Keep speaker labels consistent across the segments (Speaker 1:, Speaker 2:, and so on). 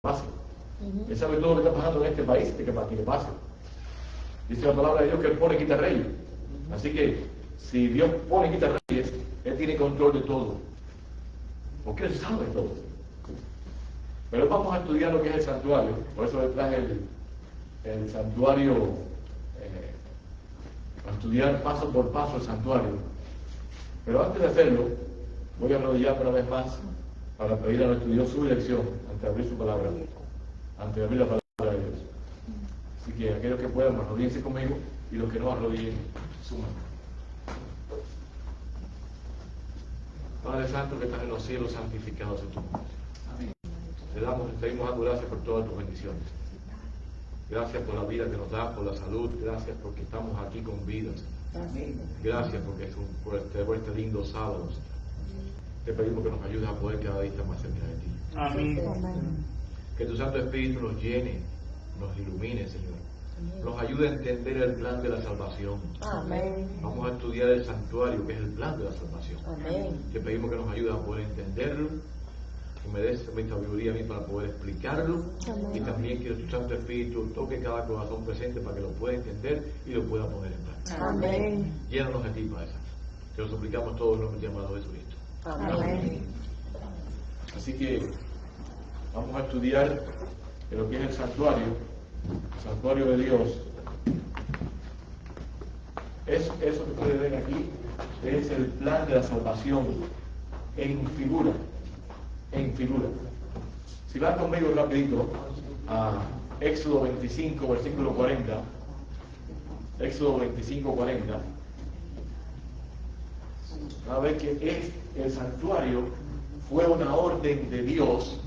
Speaker 1: pase. Él sabe todo lo que está pasando en este país, de que para que pase. Dice la palabra de Dios que Él pone y quita reyes. Así que, si Dios pone y quita reyes, Él tiene control de todo. Porque Él sabe todo. Pero vamos a estudiar lo que es el santuario. Por eso le traje el santuario, a estudiar paso por paso el santuario. Pero antes de hacerlo, voy a arrodillarme una vez más para pedir a nuestro Dios su dirección ante abrir su palabra, ante abrir la palabra de Dios. Así que aquellos que puedan, arrodíllense conmigo, y los que no, arrodillen su mano. Padre Santo que estás en los cielos, santificado sea tu nombre. Amén. Te pedimos dando gracias por todas tus bendiciones. Gracias por la vida que nos da, por la salud. Gracias porque estamos aquí con vida, Señor. Gracias porque por este lindo sábado, Señor. Te pedimos que nos ayudes a poder cada día estar más cerca de ti.
Speaker 2: Amén.
Speaker 1: Que tu Santo Espíritu nos llene, nos ilumine, Señor. Nos ayude a entender el plan de la salvación.
Speaker 2: Amén.
Speaker 1: Vamos a estudiar el santuario, que es el plan de la salvación.
Speaker 2: Amén.
Speaker 1: Te pedimos que nos ayude a poder entenderlo, que me des mi sabiduría a mí para poder explicarlo.
Speaker 2: Amén.
Speaker 1: Y también que tu Santo Espíritu toque cada corazón presente para que lo pueda entender y lo pueda poner en práctica.
Speaker 2: Amén.
Speaker 1: Llénanos de ti, Padre Santo. Te lo suplicamos todos en nombre de amado Jesucristo.
Speaker 2: Amén.
Speaker 1: Así que vamos a estudiar lo que es el santuario de Dios. Eso que ustedes ven aquí es el plan de la salvación en figura. Si van conmigo rapidito a Éxodo 25, versículo 40. Éxodo 25, 40. A ver que el santuario fue una orden de Dios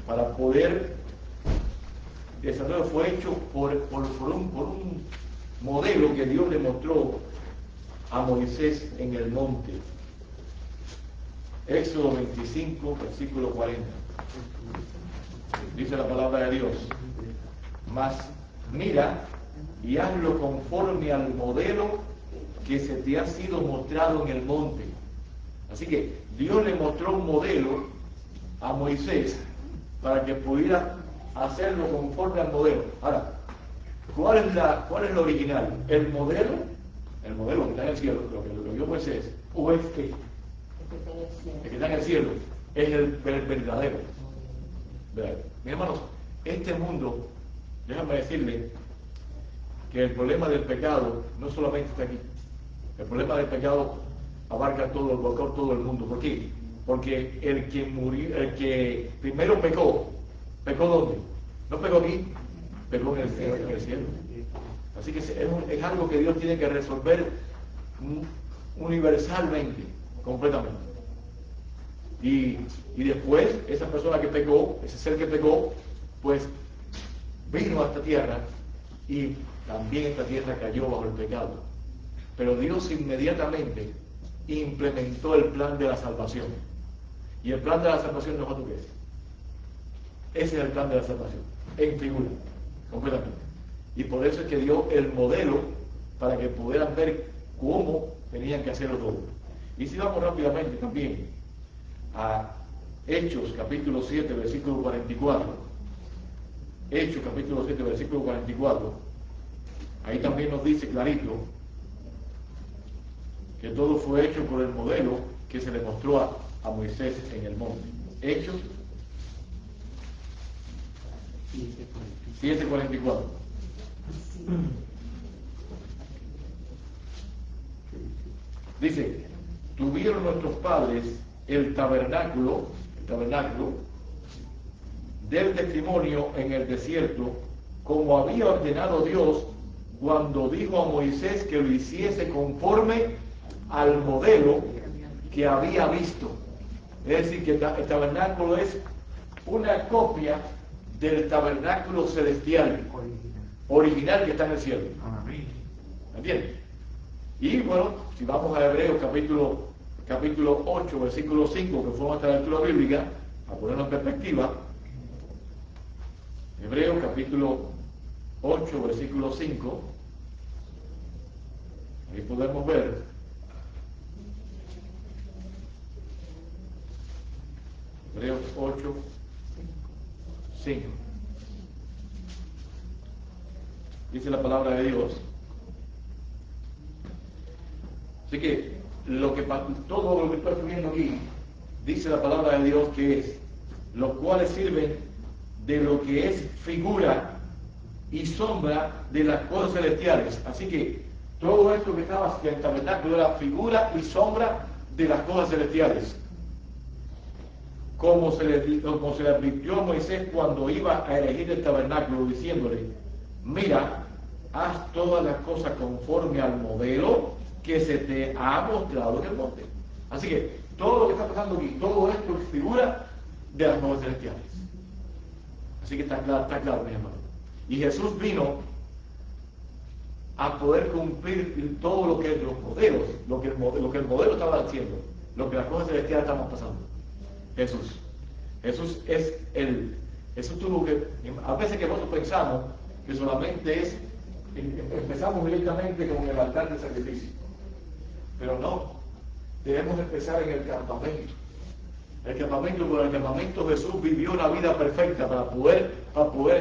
Speaker 1: para poder. El santuario fue hecho por un modelo que Dios le mostró a Moisés en el monte. Éxodo 25, versículo 40. Dice la palabra de Dios: mas mira y hazlo conforme al modelo que se te ha sido mostrado en el monte. Así que Dios le mostró un modelo a Moisés para que pudiera hacerlo conforme al modelo. Ahora, ¿cuál es lo original? ¿El modelo que está en el cielo, lo que vio Moisés, o es el que está en el cielo? Es el verdadero. ¿Verdad? Mis hermanos, este mundo, déjame decirle que el problema del pecado no solamente está aquí. El problema del pecado abarca todo el mundo. ¿Por qué? Porque el que primero pecó ¿dónde? No pecó aquí, pecó en el cielo. Así que es algo que Dios tiene que resolver universalmente, completamente. Y después, esa persona que pecó, ese ser que pecó, pues vino a esta tierra y también esta tierra cayó bajo el pecado. Pero Dios inmediatamente implementó el plan de la salvación. Y el plan de la salvación no es otro que ese. Ese es el plan de la salvación, en figura, completamente. Y por eso es que dio el modelo para que pudieran ver cómo tenían que hacerlo todo. Y si vamos rápidamente también a Hechos capítulo 7, versículo 44. Hechos capítulo 7, versículo 44. Ahí también nos dice clarito que todo fue hecho por el modelo que se le mostró a Moisés en el monte. Hechos 7:44. Dice: tuvieron nuestros padres el tabernáculo del testimonio en el desierto, como había ordenado Dios cuando dijo a Moisés que lo hiciese conforme al modelo que había visto. Es decir, que el tabernáculo es una copia del tabernáculo celestial original que está en el cielo. ¿Entiendes? Y bueno, si vamos a Hebreos capítulo 8, versículo 5, que fue nuestra lectura bíblica, a ponerlo en perspectiva. Hebreos capítulo 8, versículo 5. Ahí podemos ver Hebreos 8, 5. Dice la palabra de Dios. Así que todo lo que estoy escribiendo aquí, dice la palabra de Dios que es, los cuales sirven de lo que es figura y sombra de las cosas celestiales. Así que todo esto que estaba en el tabernáculo era figura y sombra de las cosas celestiales. Como se le advirtió a Moisés cuando iba a elegir el tabernáculo, diciéndole, mira, haz todas las cosas conforme al modelo que se te ha mostrado en el monte. Así que todo lo que está pasando aquí, todo esto es figura de las cosas celestiales. Así que está claro, mi hermano. Y Jesús vino a poder cumplir todo lo que los modelos, lo que el modelo estaba haciendo, lo que las cosas celestiales estaban pasando. Jesús es Jesús tuvo que, a veces que nosotros pensamos que solamente empezamos directamente con el altar de sacrificio, pero no, debemos empezar en el campamento. Por el campamento Jesús vivió una vida perfecta para poder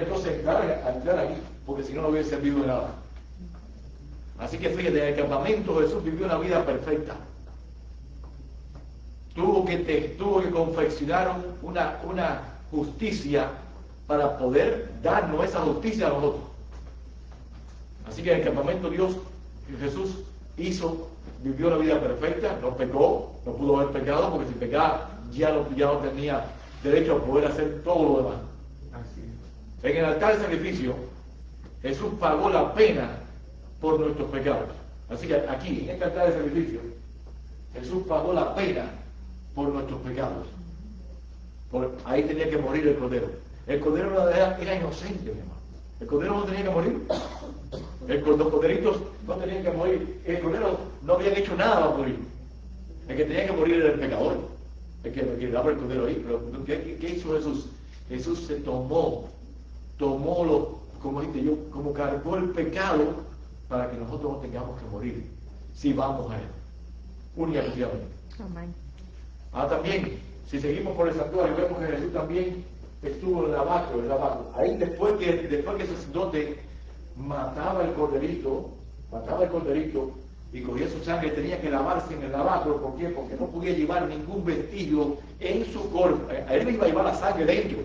Speaker 1: entonces entrar aquí, porque si no, no hubiera servido de nada. Así que fíjate, en el campamento Jesús vivió una vida perfecta. Tuvo que confeccionar una justicia para poder darnos esa justicia a nosotros. Así que en el campamento Jesús vivió una vida perfecta, no pecó, no pudo haber pecado, porque si pecaba ya no tenía derecho a poder hacer todo lo demás. En el altar de sacrificio, Jesús pagó la pena por nuestros pecados. Así que aquí, en este altar de sacrificio, Jesús pagó la pena por nuestros pecados. Ahí tenía que morir el cordero. El cordero era inocente, mi hermano. El cordero no tenía que morir. Los corderitos no tenían que morir. El cordero no había hecho nada para morir. El que tenía que morir era el pecador. El que daba el cordero ahí. Pero ¿qué hizo Jesús? Jesús se tomó como cargó el pecado para que nosotros no tengamos que morir si vamos a Él. Únicamente.
Speaker 2: Amén.
Speaker 1: También, si seguimos por el santuario, vemos que Jesús también estuvo en el lavacro. Ahí después que el sacerdote mataba el corderito y cogía su sangre, tenía que lavarse en el lavacro. ¿Por qué? Porque no podía llevar ningún vestigio en su cuerpo. Él iba a llevar la sangre dentro,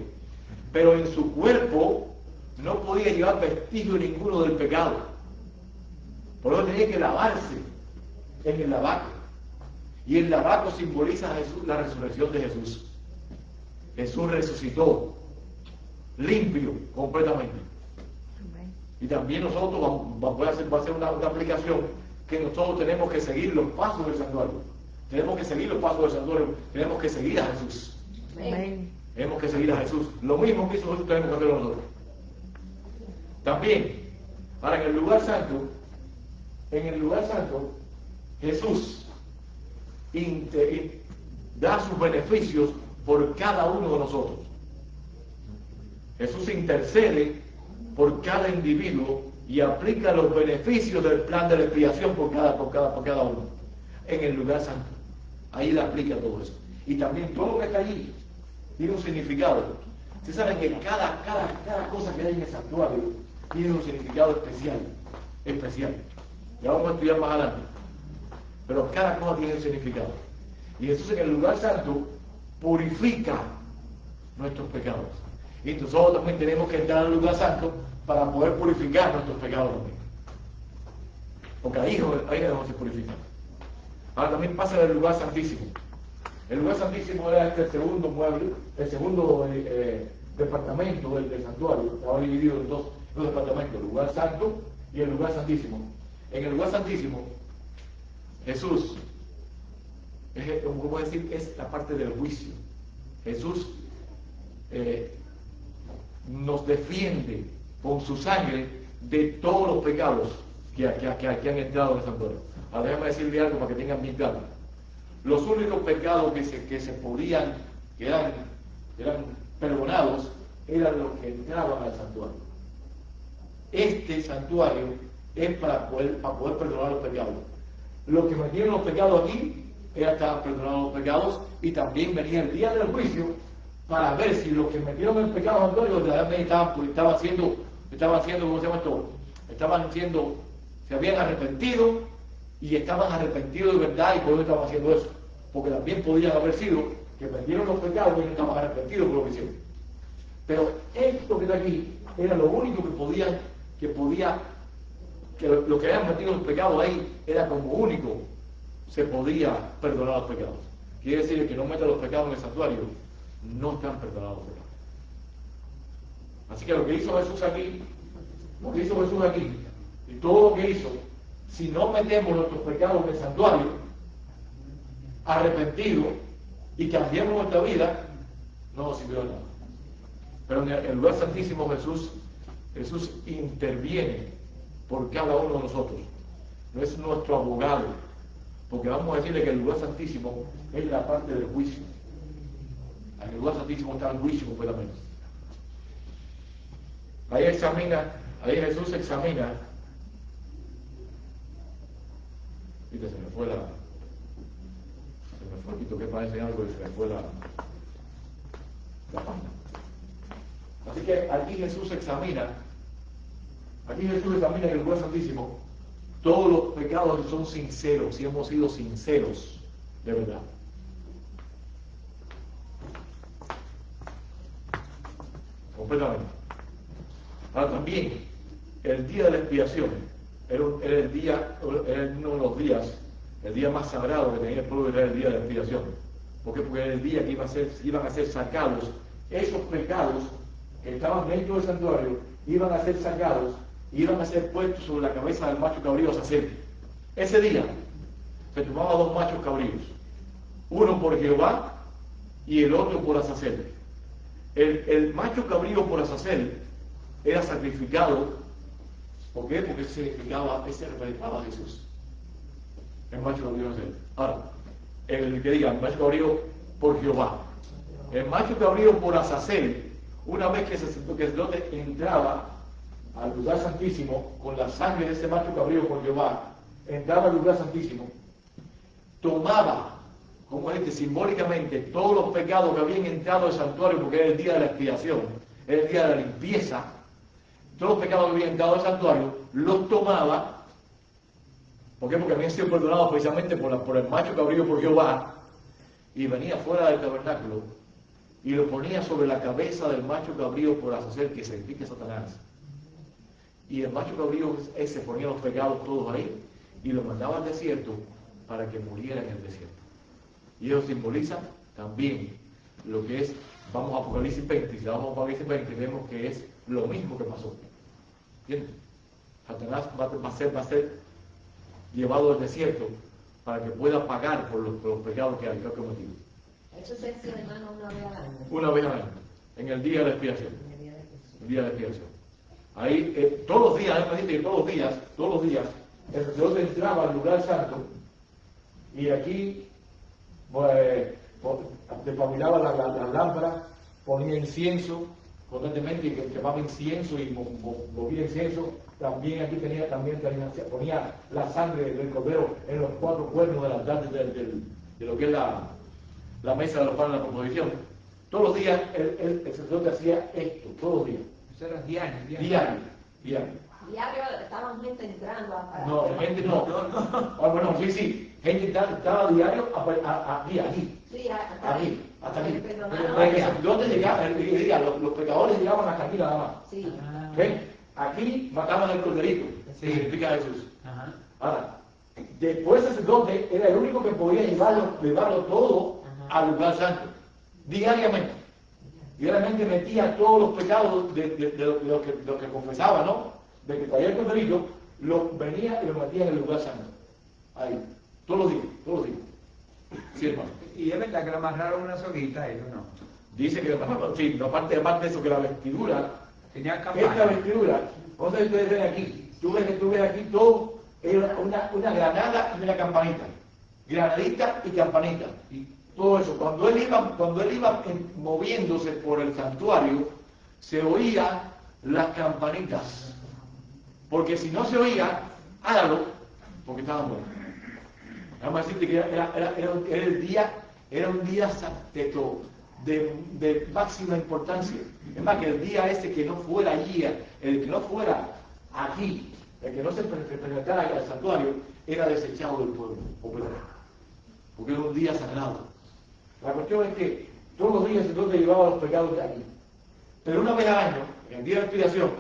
Speaker 1: pero en su cuerpo no podía llevar vestigio ninguno del pecado. Por eso tenía que lavarse en el lavacro. Y el lavacro simboliza a Jesús, la resurrección de Jesús. Jesús resucitó, limpio, completamente.
Speaker 2: Amén.
Speaker 1: Y también nosotros, va a hacer una aplicación, que nosotros tenemos que seguir los pasos del santuario. Tenemos que seguir los pasos del santuario, tenemos que seguir a Jesús.
Speaker 2: Amén.
Speaker 1: Tenemos que seguir a Jesús. Lo mismo que hizo Jesús tenemos que hacer nosotros. También, en el lugar santo, Jesús da sus beneficios por cada uno de nosotros. Jesús intercede por cada individuo y aplica los beneficios del plan de la expiación por cada uno. En el lugar santo. Ahí le aplica todo eso. Y también todo lo que está allí tiene un significado. Ustedes saben que cada cosa que hay en el santuario tiene un significado especial. Ya vamos a estudiar más adelante. Pero cada cosa tiene un significado. Y Jesús en el lugar santo purifica nuestros pecados. Y nosotros también tenemos que entrar al lugar santo para poder purificar nuestros pecados también. Porque ahí no se purifican. Ahora también pasa en el lugar santísimo. El lugar santísimo era el segundo mueble, el segundo departamento del santuario. Estaba dividido en dos departamentos, el lugar santo y el lugar santísimo. En el lugar santísimo, Jesús, es la parte del juicio. Jesús nos defiende con su sangre de todos los pecados que han entrado en el santuario. Ahora déjame decirle algo para que tengan bien claro. Los únicos pecados que se podían, que eran perdonados, eran los que entraban al santuario. Este santuario es para poder perdonar los pecados. Los que metieron los pecados aquí, estaban perdonados los pecados, y también venía el día del juicio para ver si los que metieron el pecado santuario realmente estaban haciendo, ¿cómo se llama esto? Se habían arrepentido y estaban arrepentidos de verdad y por eso estaban haciendo eso. Porque también podían haber sido que metieron los pecados y no estaban arrepentidos por lo que hicieron. Pero esto que está aquí era lo único que lo que habían metido los pecados ahí era como único se podía perdonar los pecados. Quiere decir que no meta los pecados en el santuario, no están perdonados los pecados. Así que lo que hizo Jesús aquí, y todo lo que hizo, si no metemos nuestros pecados en el santuario, arrepentidos, y cambiamos nuestra vida, no nos sirvió de nada. Pero en el lugar santísimo Jesús interviene por cada uno de nosotros. No es nuestro abogado, porque vamos a decirle que el lugar santísimo es la parte del juicio. En el lugar santísimo está el juicio completamente. Ahí Jesús examina. Viste, se me fue que parece algo y se me fue la página. Así que aquí Jesús examina en el lugar santísimo todos los pecados que son sinceros, si hemos sido sinceros de verdad. Completamente. Ahora también, el día de la expiación era uno de los días, el día más sagrado que tenía el pueblo, era el día de la expiación. ¿Por qué? Porque era el día que iban a ser sacados esos pecados que estaban dentro del santuario, iban a ser sacados, iban a ser puestos sobre la cabeza del macho cabrío sacerdote. Ese día se tomaban 2 machos cabríos, uno por Jehová y el otro por Azazel. El macho cabrío por Azazel era sacrificado. ¿Por qué? Porque ese representaba a Jesús. El macho cabrío por Azazel. Ahora, el macho cabrío por Jehová. El macho cabrío por Azazel, una vez que el sacerdote entraba al lugar santísimo con la sangre de ese macho cabrío por Jehová, entraba al lugar santísimo, tomaba, como simbólicamente, todos los pecados que habían entrado al santuario, porque era el día de la expiación, era el día de la limpieza, todos los pecados que habían entrado al santuario, los tomaba. ¿Por qué? Porque habían sido perdonados precisamente por el macho cabrío por Jehová, y venía fuera del tabernáculo y lo ponía sobre la cabeza del macho cabrío por Azazel, que significa Satanás. Y el macho cabrío ese ponía los pecados todos ahí y los mandaba al desierto para que muriera en el desierto. Y eso simboliza también lo que es, vamos a Apocalipsis 20, y si vamos a Apocalipsis 20 vemos que es lo mismo que pasó. ¿Entiendes? Satanás va a ser llevado al desierto para que pueda pagar por los pecados que ha cometido.
Speaker 3: Eso se hace, hermano, una vez al año.
Speaker 1: Una vez al año, en el día de la expiación. El día de la expiación. Ahí, todos los días, todos los días, el sacerdote entraba al lugar santo y aquí despabilaba las lámparas, ponía incienso constantemente, y quemaba incienso y movía incienso. También aquí ponía la sangre del cordero en los 4 cuernos del altar de lo que es la mesa de los panes de la proposición. Todos los días el sacerdote hacía esto, todos los días.
Speaker 4: Eso era diario.
Speaker 3: Diario estaban gente entrando a...
Speaker 1: No, gente no. Bueno, sí. Gente estaba diario aquí.
Speaker 3: Sí, hasta
Speaker 1: aquí.
Speaker 3: Pero
Speaker 1: que el sacerdote llegaba, los pecadores llegaban hasta aquí nada más.
Speaker 3: Sí.
Speaker 1: ¿Ven? Aquí mataban el corderito,
Speaker 4: Sí.
Speaker 1: que significa Jesús.
Speaker 4: Ajá.
Speaker 1: Ahora, después el sacerdote era el único que podía llevarlo todo al lugar santo, diariamente. Diariamente metía todos los pecados de lo que confesaba, ¿no? De que traía el corderito, venía y lo metía en el lugar santo. Ahí, todos los días. Sí, hermano.
Speaker 4: Y es verdad que le amarraron una soguita a ellos, ¿no?
Speaker 1: Dice que, sí, aparte de eso, que la vestidura,
Speaker 4: Tenía campaña.
Speaker 1: esta vestidura, entonces ustedes ven aquí, tú ves aquí todo, era una granada y una campanita. Granadita y campanita. Y todo eso. Cuando él iba moviéndose por el santuario, se oía las campanitas. Porque si no se oía, hágalo, porque estaba muerto. Vamos a decirte que era un día de máxima importancia. Es más, que el día ese que no fuera allí, el que no fuera aquí, el que no se presentara al santuario, era desechado del pueblo popular, porque era un día sagrado. La cuestión es que todos los días el Señor te llevaba los pecados de aquí, pero una vez al año, en el día de expiación,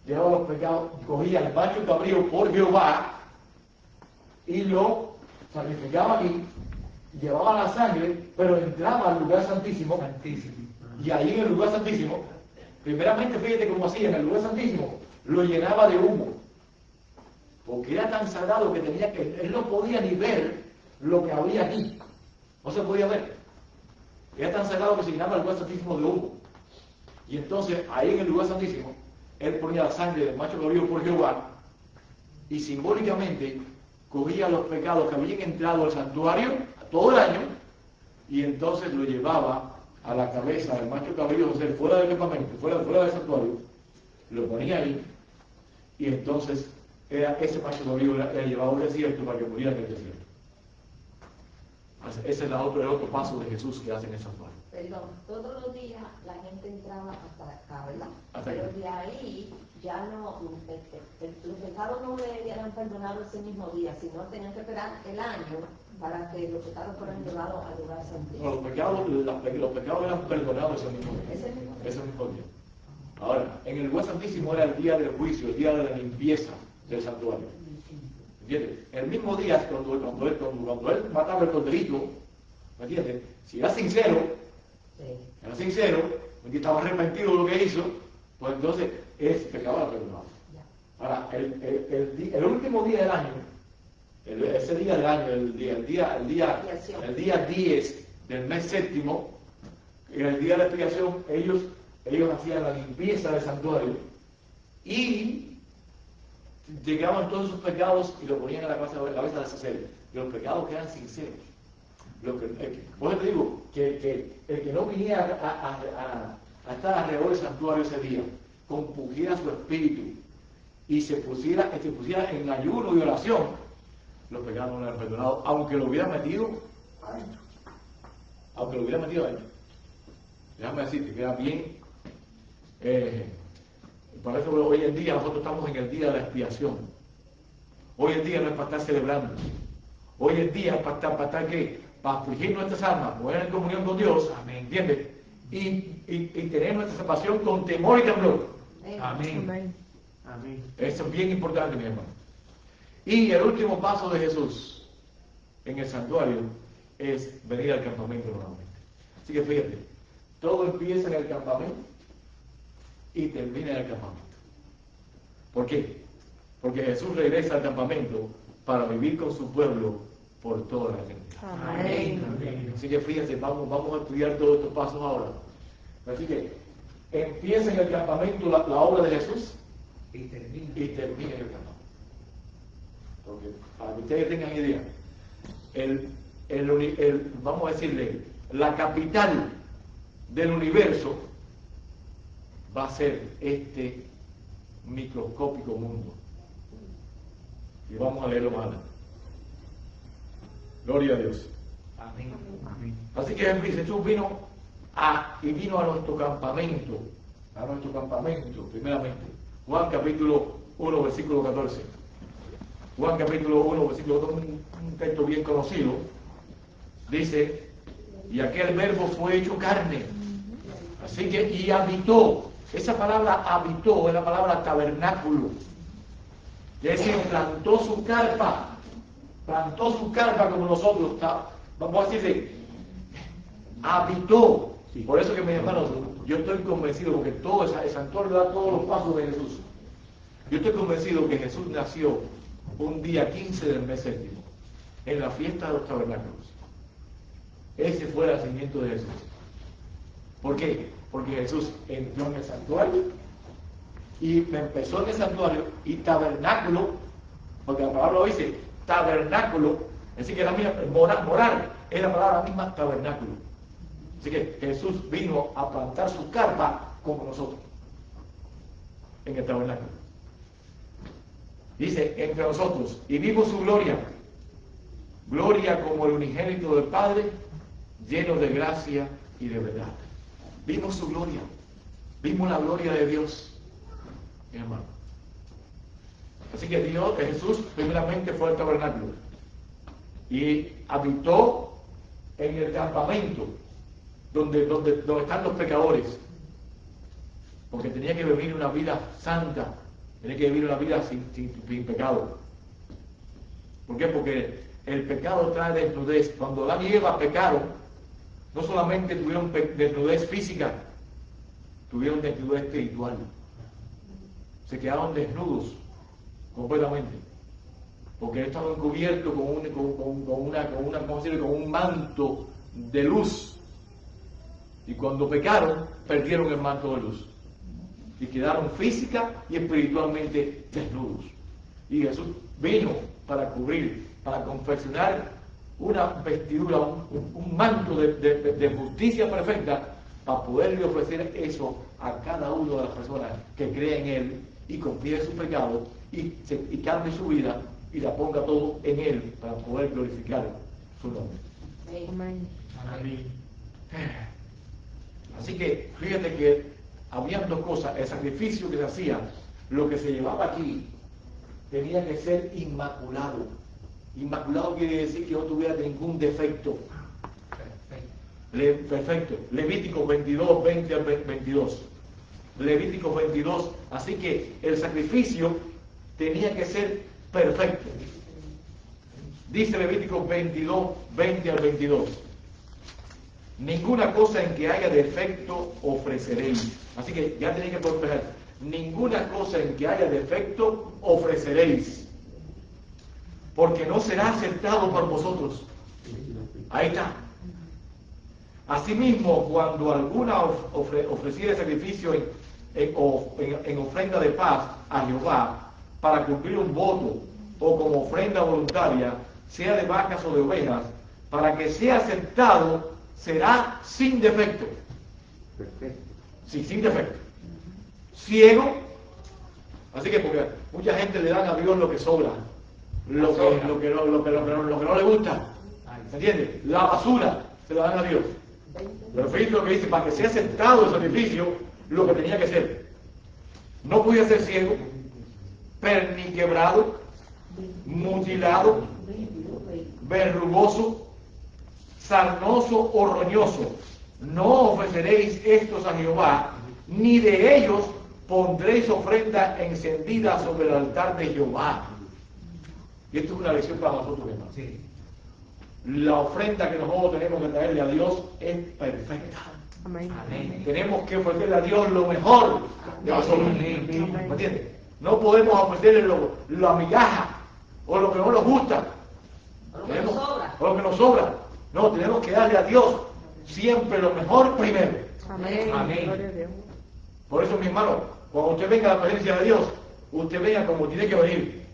Speaker 1: llevaba los pecados, cogía el macho cabrío por Jehová y lo sacrificaba aquí, llevaba la sangre, pero entraba al lugar santísimo, y ahí en el lugar santísimo, primeramente fíjate cómo hacía, en el lugar santísimo, lo llenaba de humo, porque era tan sagrado que tenía que, él no podía ni ver lo que había aquí, no se podía ver, era tan sagrado que se llenaba el lugar santísimo de humo, y entonces ahí en el lugar santísimo, él ponía la sangre del macho cabrío por Jehová, y simbólicamente cogía los pecados que habían entrado al santuario todo el año, y entonces lo llevaba a la cabeza del macho cabrío, o sea, fuera del campamento, fuera del santuario, lo ponía ahí, y entonces ese macho cabrío era llevado al desierto para que muriera en el desierto. Ese es el otro paso de Jesús que hace en el santuario.
Speaker 3: Perdón, todos los días la gente entraba hasta acá, ¿verdad?
Speaker 1: Hasta
Speaker 3: Pero
Speaker 1: aquí.
Speaker 3: de ahí ya no, los pecados no le eran perdonados ese mismo día, sino tenían que esperar el año para que los pecados fueran llevados al lugar
Speaker 1: No,
Speaker 3: santísimo.
Speaker 1: los pecados eran perdonados ese mismo día.
Speaker 3: Ese mismo día.
Speaker 1: Ese mismo día. Ahora, en el lugar santísimo era el día del juicio, el día de la limpieza del santuario. ¿Entiendes? El mismo día, cuando él mataba el corderito, ¿me entiendes? Si era sincero, estaba arrepentido de lo que hizo, pues entonces ese pecado era perdonado. Ahora, el último día del año, ese día del año, el día 10 del mes séptimo, en el día de la expiación, ellos hacían la limpieza del santuario y llegaban todos sus pecados y lo ponían en la cabeza del sacerdote. Los pecados que eran sinceros. Por eso te digo que el que no viniera a estar alrededor del santuario ese día, compusiera su espíritu y se pusiera en ayuno y oración, los pecados no le eran perdonados, aunque lo hubiera metido adentro. Déjame decirte que era bien. Por eso hoy en día nosotros estamos en el día de la expiación. Hoy en día no es para estar celebrando. Hoy en día es para estar ¿qué? Para afligir nuestras almas, mover en comunión con Dios, ¿entiendes? Y tener nuestra salvación con temor y temblor.
Speaker 4: Amén.
Speaker 2: Amén.
Speaker 1: Eso es bien importante, mi hermano. Y el último paso de Jesús en el santuario es venir al campamento nuevamente. Así que fíjate, todo empieza en el campamento y termina en el campamento. ¿Por qué? Porque Jesús regresa al campamento para vivir con su pueblo por toda la gente.
Speaker 2: Amén.
Speaker 1: Así que fíjense, vamos a estudiar todos estos pasos ahora. Así que empieza en el campamento la obra de Jesús
Speaker 4: Y termina.
Speaker 1: y termina en el campamento. Porque para que ustedes tengan idea, vamos a decirle, la capital del universo va a ser este microscópico mundo. Y vamos a leerlo más adelante. Gloria a Dios.
Speaker 4: Amén.
Speaker 1: Así que Jesús vino a nuestro campamento, primeramente. Juan capítulo 1, versículo 14. Juan capítulo 1, versículo 14, un texto bien conocido, dice, y aquel verbo fue hecho carne. Así que, y habitó. Esa palabra habitó es la palabra tabernáculo. Es decir, plantó su carpa como nosotros. Vamos a decirle, habitó. Por eso que mis hermanos, yo estoy convencido, porque todo el santuario da todos los pasos de Jesús. Yo estoy convencido que Jesús nació un día 15 del mes séptimo, en la fiesta de los tabernáculos. Ese fue el nacimiento de Jesús. ¿Por qué? Porque Jesús entró en el santuario y empezó en el santuario y tabernáculo, porque la palabra lo dice, tabernáculo, así que la misma, morar es la palabra misma tabernáculo. Así que Jesús vino a plantar su carpa como nosotros, en el tabernáculo. Dice, entre nosotros, y vimos su gloria, gloria como el unigénito del Padre, lleno de gracia y de verdad. vimos su gloria, vimos la gloria de Dios, mi hermano. Así que Dios, Jesús, primeramente fue al tabernáculo y habitó en el campamento donde están los pecadores, porque tenía que vivir una vida santa, tenía que vivir una vida sin pecado. ¿Por qué? Porque el pecado trae desnudez. Cuando Adán y Eva pecaron, no solamente tuvieron desnudez física, tuvieron desnudez espiritual. Se quedaron desnudos completamente, porque estaban cubiertos con un manto de luz. Y cuando pecaron, perdieron el manto de luz y quedaron física y espiritualmente desnudos. Y Jesús vino para cubrir, para confeccionar una vestidura, un manto de justicia perfecta, para poderle ofrecer eso a cada una de las personas que creen en Él y confíe su pecado y cambie su vida y la ponga todo en Él para poder glorificar su nombre.
Speaker 3: Amén.
Speaker 2: Amén.
Speaker 1: Así que fíjate que habían dos cosas: el sacrificio que se hacía, lo que se llevaba aquí, tenía que ser inmaculado. Inmaculado quiere decir que no tuviera ningún defecto. Perfecto. Levítico 22, 20 al 22. Levítico 22. Así que el sacrificio tenía que ser perfecto. Dice Levítico 22, 20 al 22. Ninguna cosa en que haya defecto ofreceréis. Así que ya tenéis que proteger. Ninguna cosa en que haya defecto ofreceréis, porque no será aceptado por vosotros. Ahí está. Asimismo, cuando alguna ofreciera sacrificio en ofrenda de paz a Jehová para cumplir un voto o como ofrenda voluntaria, sea de vacas o de ovejas, para que sea aceptado, será sin defecto.
Speaker 2: Perfecto.
Speaker 1: Sí, sin defecto. Ciego. Así que porque mucha gente le dan a Dios lo que sobra, lo que no le gusta. ¿Se entiende? La basura se la dan a Dios. Pero fíjate lo que dice: para que sea aceptado el sacrificio, lo que tenía que ser. No podía ser ciego, perniquebrado, mutilado, verrugoso, sarnoso o roñoso. No ofreceréis estos a Jehová, ni de ellos pondréis ofrenda encendida sobre el altar de Jehová. Y esto es una lección para nosotros, hermanos.
Speaker 4: Sí.
Speaker 1: La ofrenda que nosotros tenemos que traerle a Dios es perfecta.
Speaker 3: Amén.
Speaker 4: Amén.
Speaker 1: Tenemos que ofrecerle a Dios lo mejor de nosotros.
Speaker 4: Amén.
Speaker 1: ¿Me entiendes? No podemos ofrecerle la migaja o lo que no nos gusta.
Speaker 3: O lo que nos sobra.
Speaker 1: O lo que nos sobra. No, tenemos que darle a Dios siempre lo mejor primero.
Speaker 3: Amén.
Speaker 4: Amén.
Speaker 3: Gloria a Dios.
Speaker 1: Por eso, mi hermano, cuando usted venga a la presencia de Dios, usted venga como tiene que venir.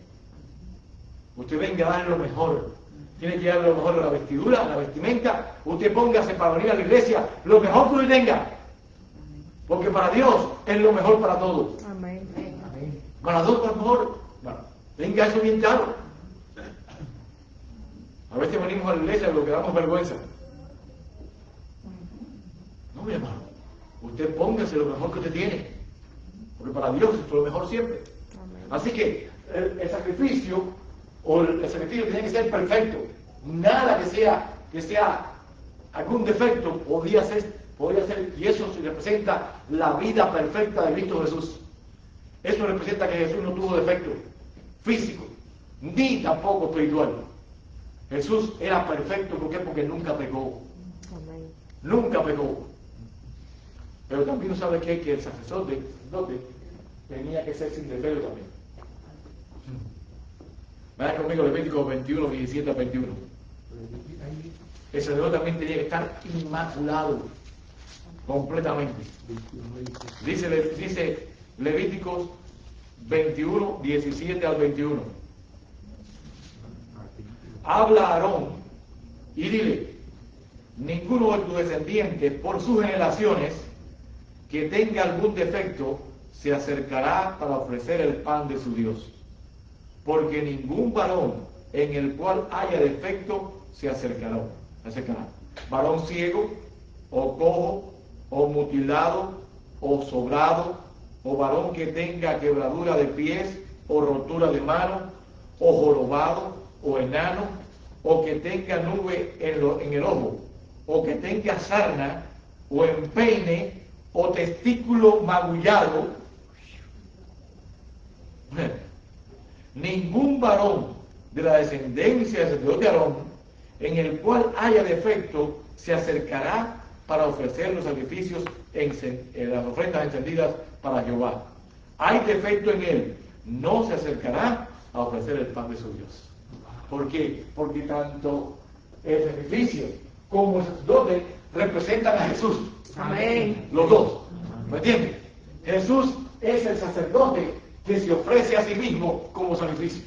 Speaker 1: Usted venga a darle lo mejor. Tiene que darle lo mejor a la vestidura, a la vestimenta. Usted póngase para venir a la iglesia lo mejor que usted tenga. Porque para Dios es lo mejor para todos.
Speaker 3: Amén.
Speaker 4: Amén.
Speaker 1: Para Dios es lo mejor. Bueno, tenga eso bien claro. A veces venimos a la iglesia y lo que damos vergüenza. No, mi hermano. Usted póngase lo mejor que usted tiene. Porque para Dios es lo mejor siempre. Así que el sacrificio tiene que ser perfecto. Nada que sea algún defecto podría ser, y eso representa la vida perfecta de Cristo Jesús. Eso representa que Jesús no tuvo defecto físico, ni tampoco espiritual. Jesús era perfecto, ¿por qué? Porque nunca pecó.
Speaker 3: Amén.
Speaker 1: Nunca pecó. Pero también sabe que el sacerdote tenía que ser sin defecto también. Vayan conmigo Levítico 21, 17 a 21. El sacerdote también tenía que estar inmaculado completamente. Dice Levíticos 21, 17 al 21. Habla a Aarón y dile: ninguno de tus descendientes por sus generaciones que tenga algún defecto se acercará para ofrecer el pan de su Dios, porque ningún varón en el cual haya defecto se acercará. Varón ciego o cojo o mutilado, o sobrado, o varón que tenga quebradura de pies, o rotura de mano, o jorobado, o enano, o que tenga nube en el ojo, o que tenga sarna, o empeine, o testículo magullado. Ningún varón de la descendencia del sacerdote Aarón, en el cual haya defecto, se acercará para ofrecer los sacrificios en las ofrendas encendidas para Jehová. Hay defecto en él, no se acercará a ofrecer el pan de su Dios. ¿Por qué? Porque tanto el sacrificio como el sacerdote representan a Jesús.
Speaker 3: Amén.
Speaker 1: Los dos. ¿Me entiendes? Jesús es el sacerdote que se ofrece a sí mismo como sacrificio.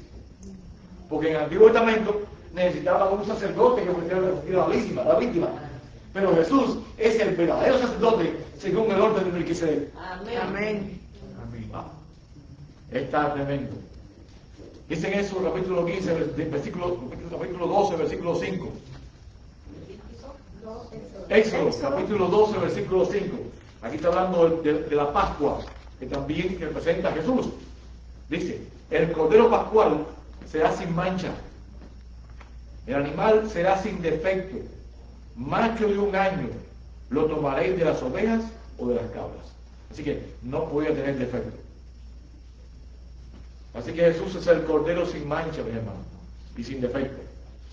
Speaker 1: Porque en el Antiguo Testamento necesitaban un sacerdote que ofreciera la víctima. Pero Jesús es el verdadero sacerdote según el orden de Melquisedec.
Speaker 3: Amén.
Speaker 4: Amén.
Speaker 1: Está tremendo. Dicen eso capítulo 15, capítulo 12, versículo 5. Éxodo, capítulo 12, versículo 5. Aquí está hablando de la Pascua, que también representa a Jesús. Dice, el cordero pascual será sin mancha, el animal será sin defecto, macho de 1 año, lo tomaréis de las ovejas o de las cabras. Así que no podía tener defecto. Así que Jesús es el cordero sin mancha, mis hermanos, y sin defecto.